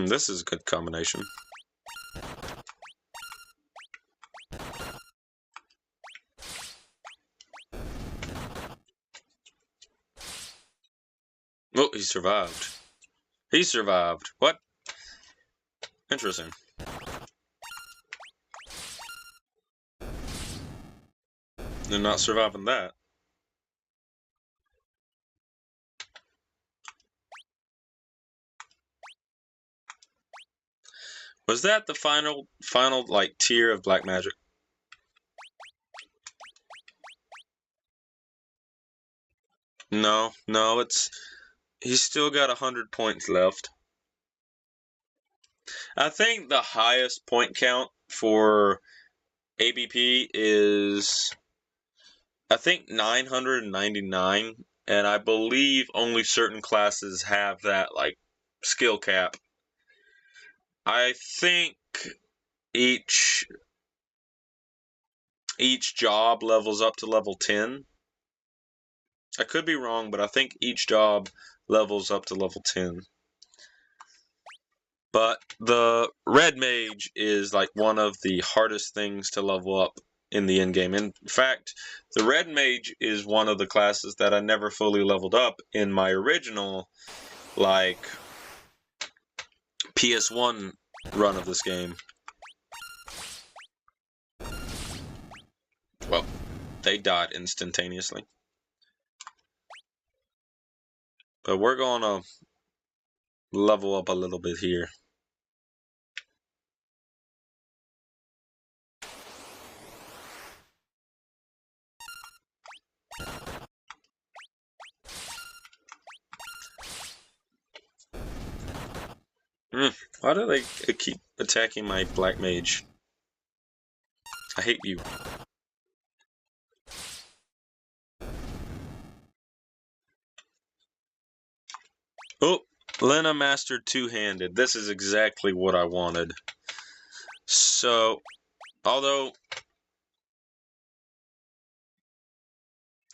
This is a good combination. Oh, he survived. He survived. What? Interesting. They're not surviving that. Was that the final like tier of black magic? No, he's still got 100 points left. I think the highest point count for ABP is, I think, 999, and I believe only certain classes have that like skill cap. I think each job levels up to level 10. I could be wrong, but I think each job levels up to level 10. But the red mage is like one of the hardest things to level up in the end game. In fact, the red mage is one of the classes that I never fully leveled up in my original like PS1 run of this game. Well, they died instantaneously. But we're going to level up a little bit here. Why do they keep attacking my black mage? I hate you. Oh, Lena mastered two-handed. This is exactly what I wanted. So, although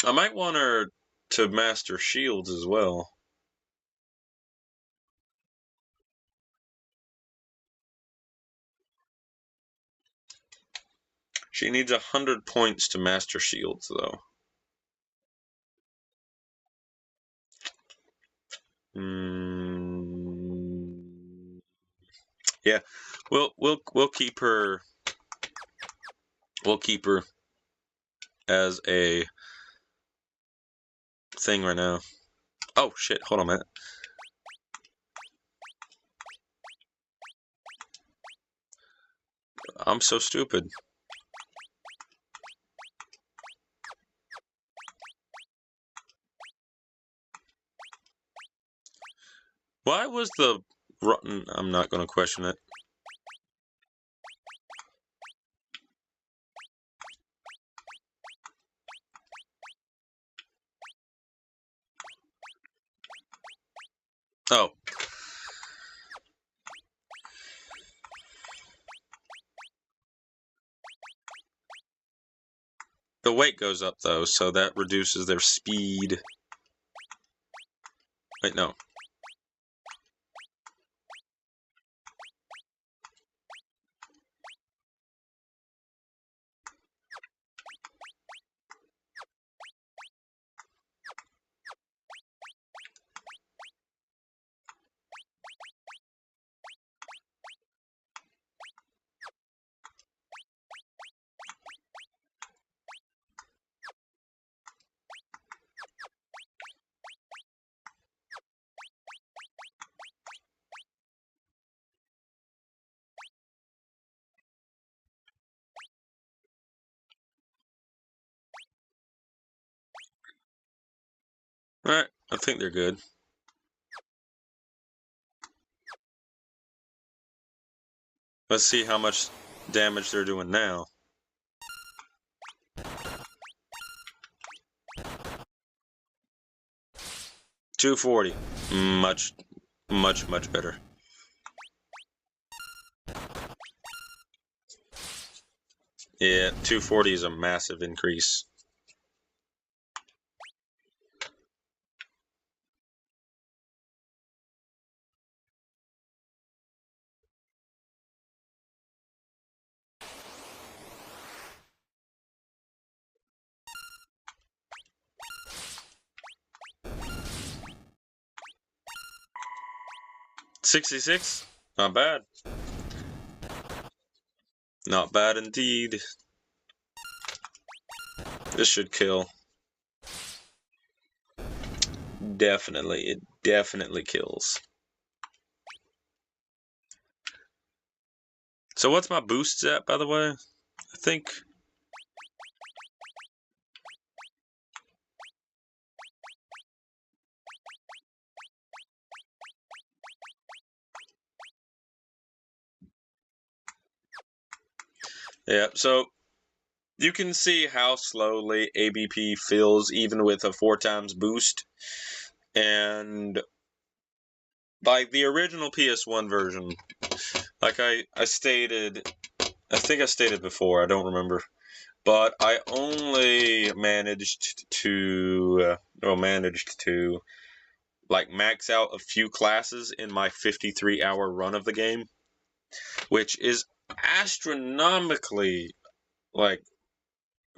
I might want her to master shields as well. She needs 100 points to master shields, though. Yeah, we'll keep her. We'll keep her as a thing right now. Oh shit! Hold on a minute. I'm so stupid. Why was the rotten? I'm not going to question it. Oh. The weight goes up, though, so that reduces their speed. Wait, no. Alright, I think they're good. Let's see how much damage they're doing now. $240. Much better. Yeah, 240 is a massive increase. $66? Not bad. Not bad indeed. This should kill. Definitely. It definitely kills. So what's my boosts at, by the way? I think... Yeah, so you can see how slowly ABP fills even with a 4x boost. And like the original PS1 version, like I stated, I think I stated before, I don't remember, but I only managed to like max out a few classes in my 53-hour run of the game, which is astronomically like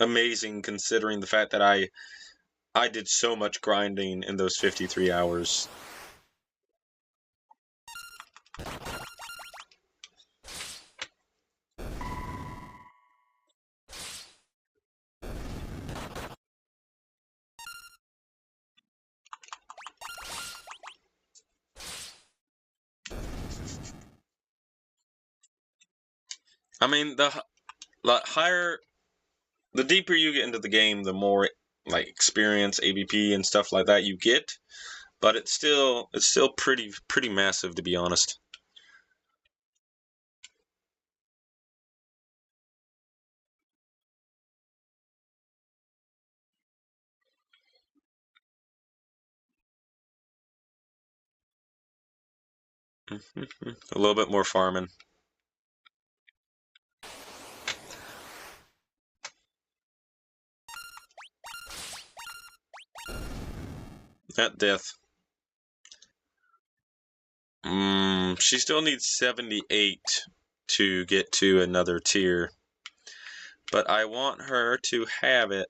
amazing considering the fact that I did so much grinding in those 53 hours. I mean, the deeper you get into the game, the more like experience, ABP, and stuff like that you get. But it's still pretty massive, to be honest. A little bit more farming. At death. She still needs 78 to get to another tier. But I want her to have it.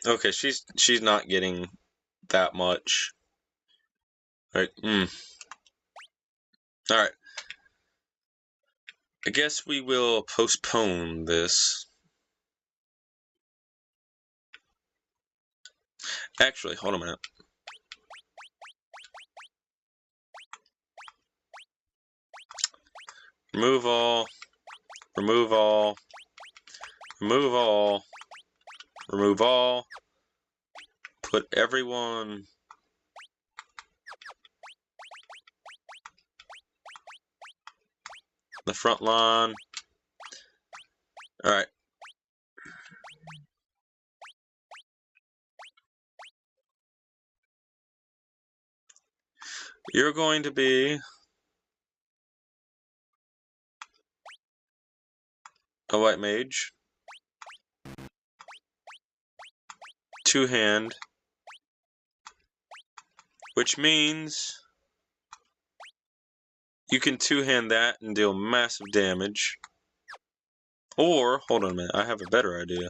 Okay, she's not getting that much. Right. Alright. I guess we will postpone this. Actually, hold on a minute. Remove all. Remove all. Remove all. Remove all. Put everyone. the front line. All right. You're going to be a white mage. Two-hand. Which means you can two-hand that and deal massive damage. Or, hold on a minute, I have a better idea.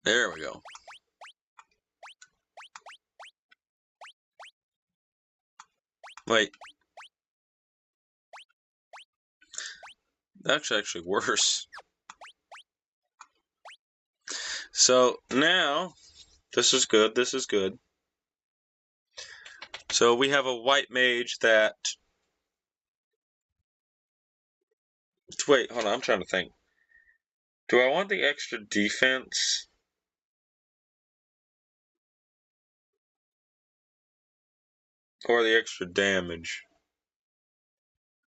There we go. Wait. That's actually worse. So now, this is good, this is good. So we have a white mage that... Wait, hold on, I'm trying to think. Do I want the extra defense? Or the extra damage?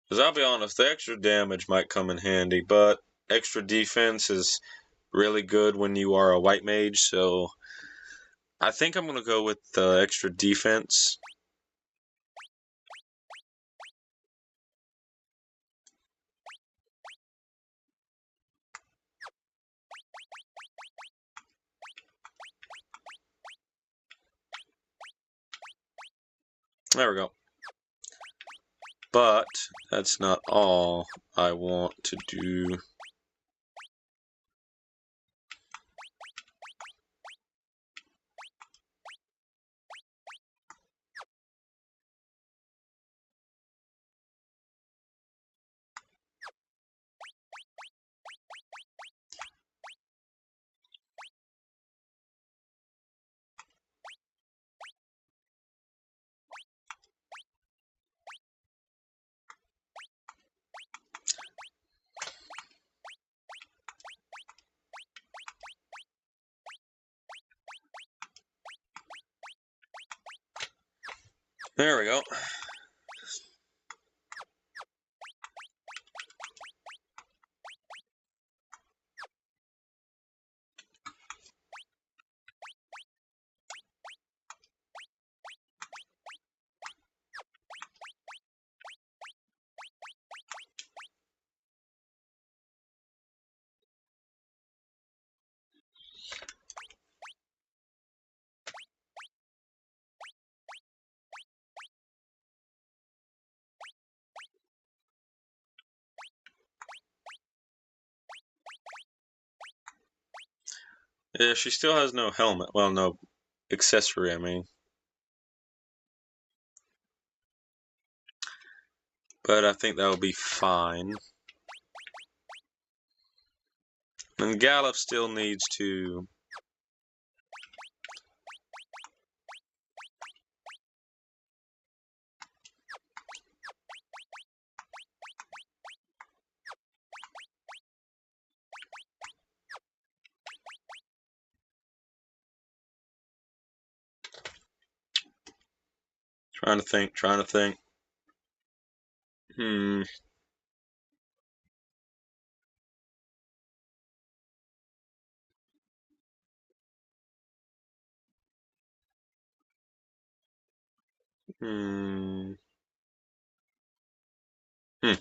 Because I'll be honest, the extra damage might come in handy, but extra defense is really good when you are a white mage, so I think I'm going to go with the extra defense. There we go. But that's not all I want to do. There we go. Yeah, she still has no helmet. Well, no accessory, I mean. But I think that'll be fine. And Galuf still needs to... Trying to think. Hmm. Hmm. Hmm.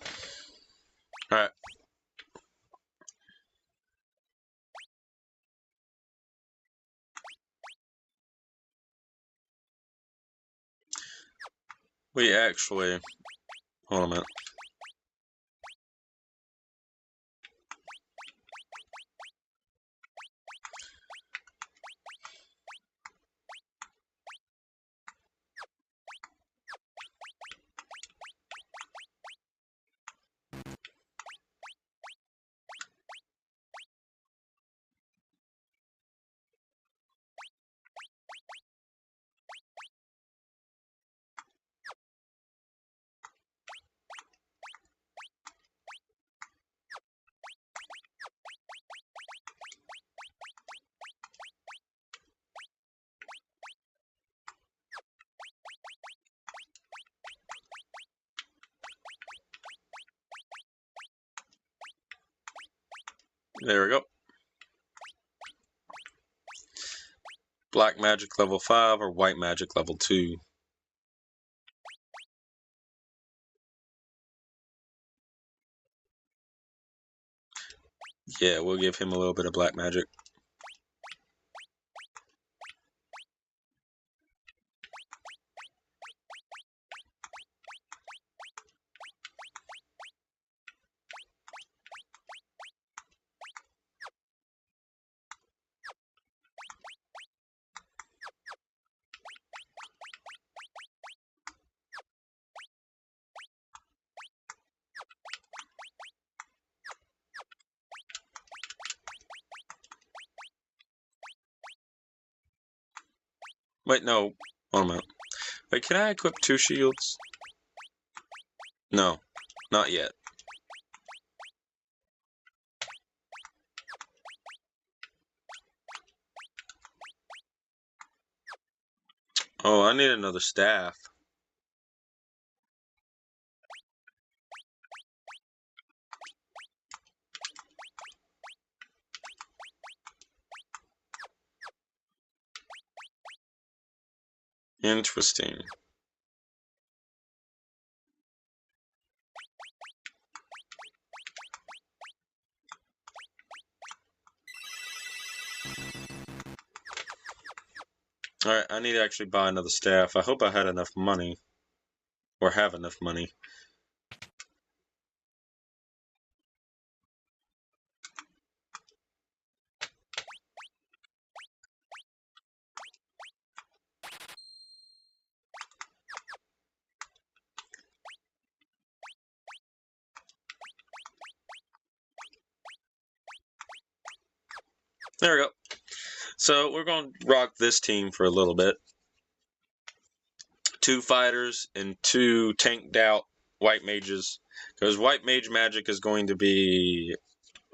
Alright. We actually... Hold on a minute. There we go. Black magic level 5 or white magic level 2. Yeah, we'll give him a little bit of black magic. Wait, no. One moment. Wait, can I equip 2 shields? No, not yet. Oh, I need another staff. Interesting. Alright, I need to actually buy another staff. I hope I had enough money. Or have enough money. There we go. So we're going to rock this team for a little bit. 2 fighters and 2 tanked out white mages. Because white mage magic is going to be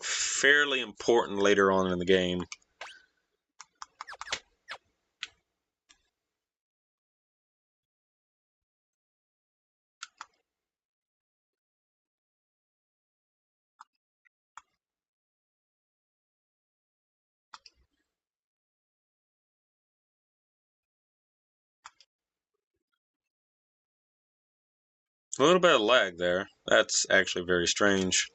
fairly important later on in the game. A little bit of lag there. That's actually very strange.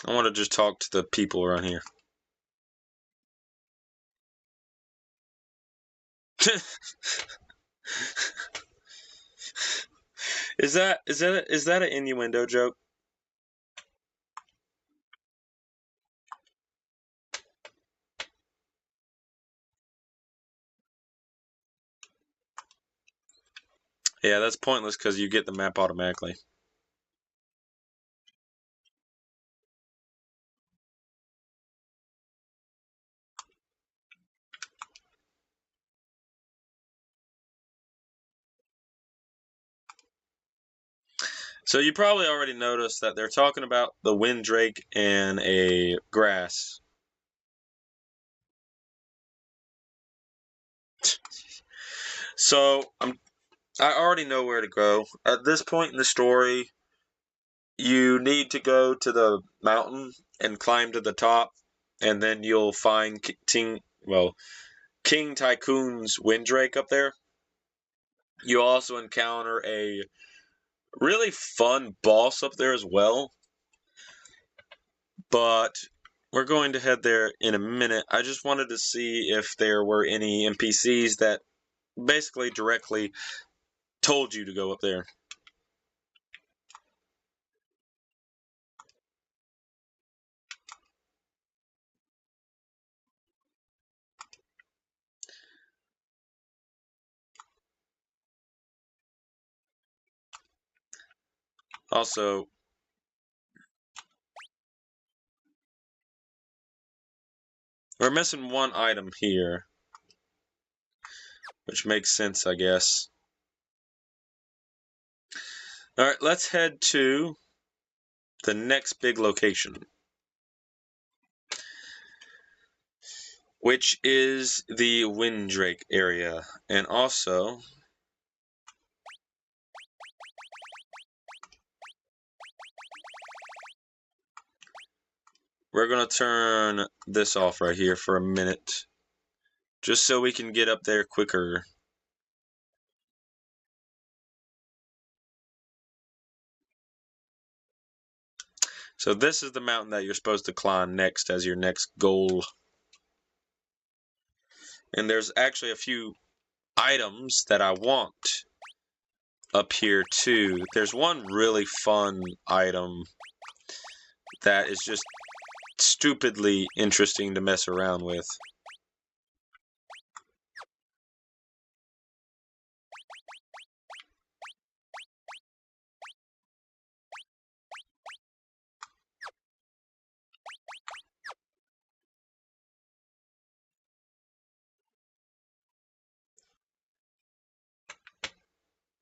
I want to just talk to the people around here. Is that an innuendo joke? Yeah, that's pointless because you get the map automatically. So you probably already noticed that they're talking about the Windrake and a grass. So I already know where to go. At this point in the story, you need to go to the mountain and climb to the top, and then you'll find King Tycoon's Windrake up there. You also encounter a really fun boss up there as well. But we're going to head there in a minute. I just wanted to see if there were any NPCs that basically directly told you to go up there. Also, we're missing one item here, which makes sense, I guess. Alright, let's head to the next big location, which is the Windrake area. And also, we're going to turn this off right here for a minute, just so we can get up there quicker. So this is the mountain that you're supposed to climb next as your next goal. And there's actually a few items that I want up here too. There's one really fun item that is just stupidly interesting to mess around with.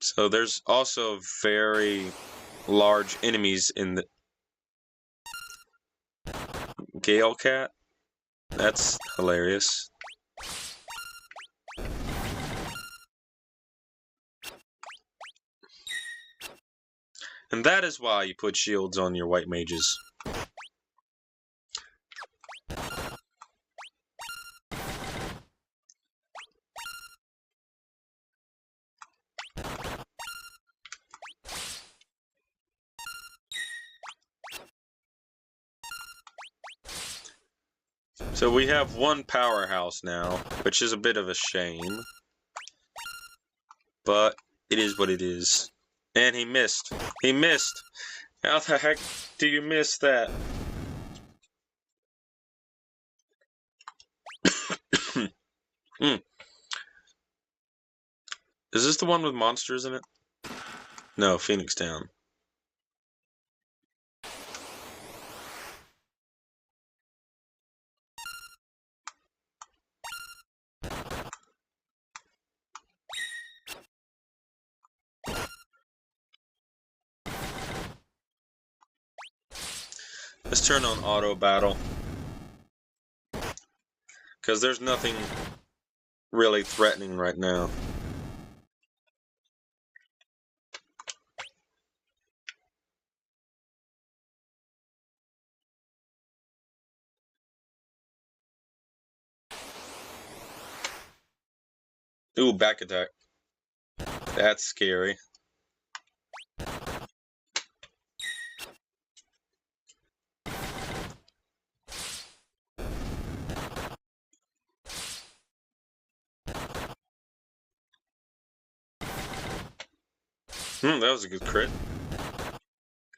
So there's also very large enemies in the Gale Cat. That's hilarious. And that is why you put shields on your white mages. So we have one powerhouse now, which is a bit of a shame. But it is what it is. And he missed. He missed! How the heck do you miss that? Mm. Is this the one with monsters in it? No, Phoenix Down. Let's turn on auto battle. Because there's nothing really threatening right now. Ooh, back attack. That's scary. That was a good crit.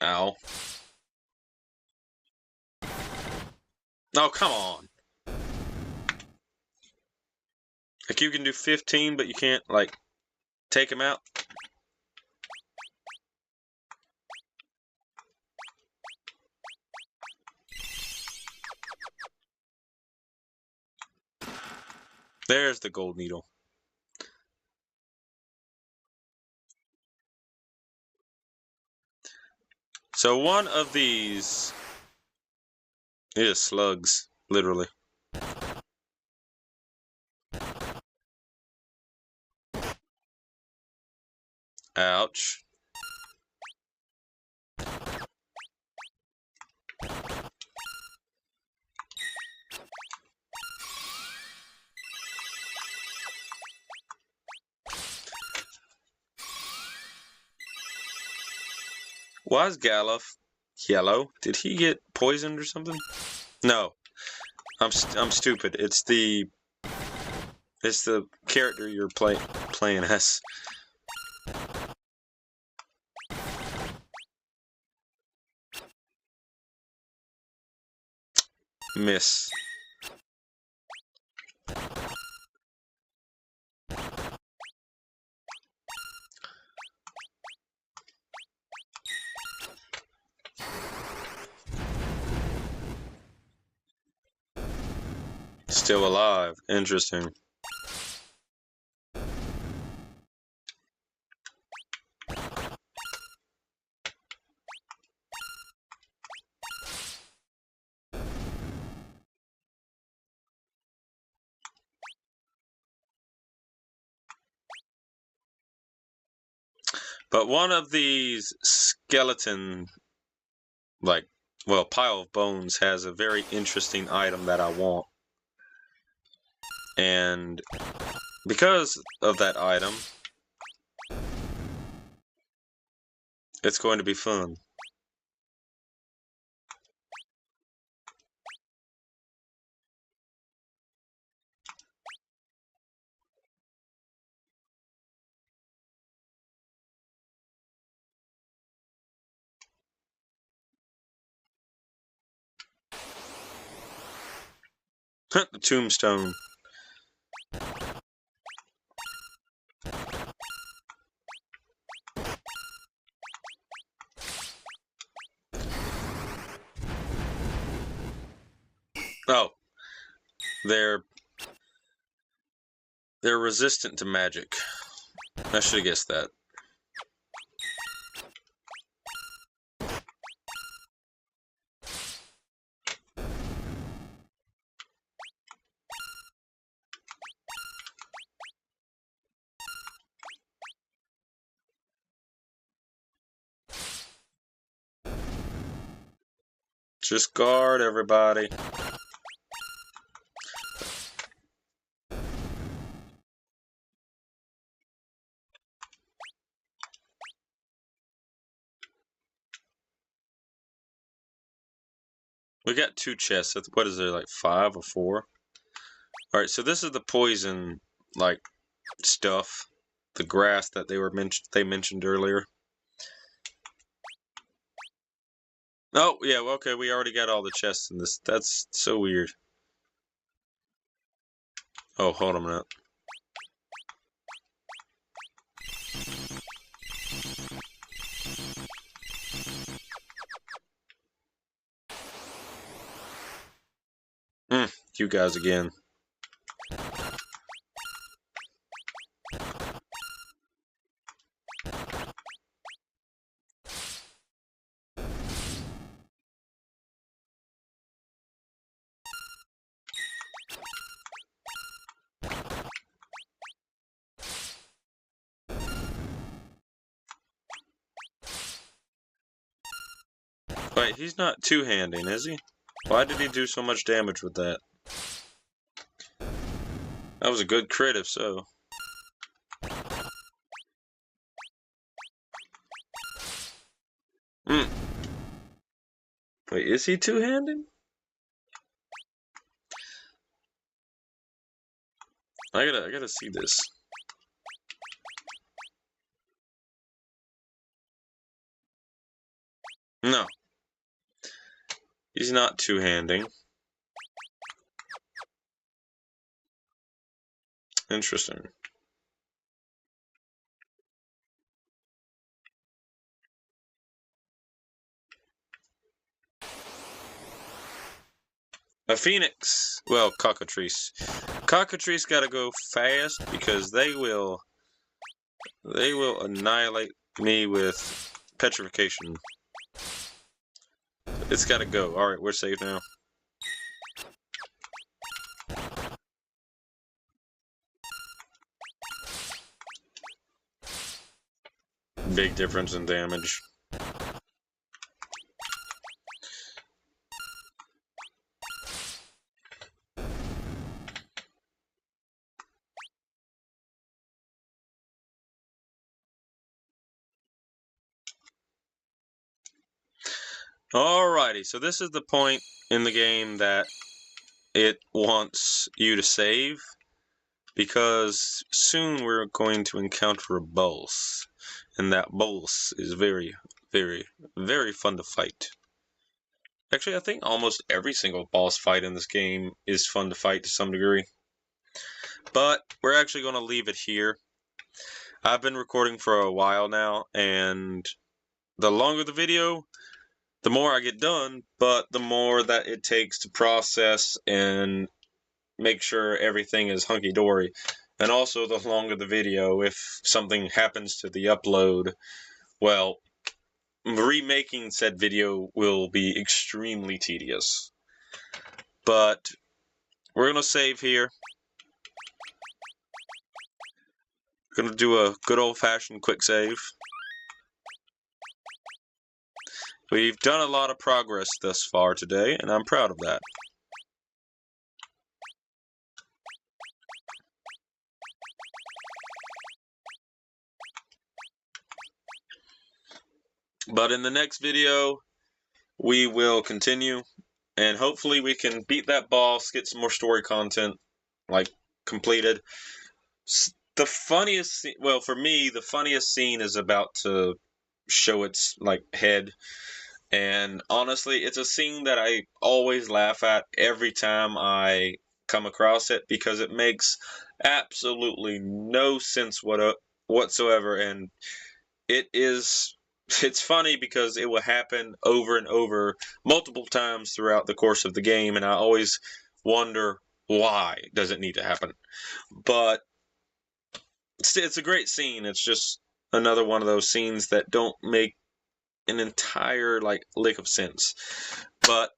Ow. Oh, come on. Like, you can do 15, but you can't, like, take him out? There's the gold needle. So one of these is slugs, literally. Ouch. Why is Galuf yellow? Did he get poisoned or something? No, I'm stupid. It's the character you're playing as. Miss. Still alive. Interesting. But one of these skeleton, like, well, Pile of Bones has a very interesting item that I want. And because of that item, it's going to be fun. The tombstone. Oh, they're resistant to magic. I should have guessed that. Just guard everybody. We got 2 chests. What is there, like 5 or 4? Alright, so this is the poison, like, stuff. The grass that they mentioned earlier. Oh, yeah, okay, we already got all the chests in this. That's so weird. Oh, hold on a minute. You guys again. Wait, he's not two-handing, is he? Why did he do so much damage with that? That was a good crit, if so. Wait, is he two-handed? I gotta see this. No. He's not two-handing. Interesting. A phoenix. Well, cockatrice. Cockatrice gotta go fast because they will annihilate me with petrification. It's gotta go. Alright, we're safe now. Big difference in damage. Alrighty, so this is the point in the game that it wants you to save, because soon we're going to encounter a boss, and that boss is very, very, very fun to fight. Actually, I think almost every single boss fight in this game is fun to fight to some degree. But we're actually going to leave it here. I've been recording for a while now, and the longer the video, the more I get done, but the more that it takes to process and make sure everything is hunky-dory. And also, the longer the video, if something happens to the upload, well, remaking said video will be extremely tedious. But we're going to save here. We're going to do a good old-fashioned quick save. We've done a lot of progress thus far today, and I'm proud of that. But in the next video, we will continue, and hopefully we can beat that boss, get some more story content, like, completed. The funniest, well, for me, the funniest scene is about to show its, like, head. And honestly, it's a scene that I always laugh at every time I come across it because it makes absolutely no sense whatsoever. And it's funny because it will happen over and over multiple times throughout the course of the game. And I always wonder, why does it need to happen? But it's a great scene. It's just another one of those scenes that don't make an entire lick of sense. But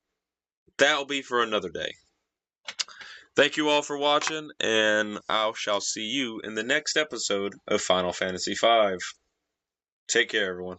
that'll be for another day. Thank you all for watching, and I shall see you in the next episode of Final Fantasy V. Take care, everyone.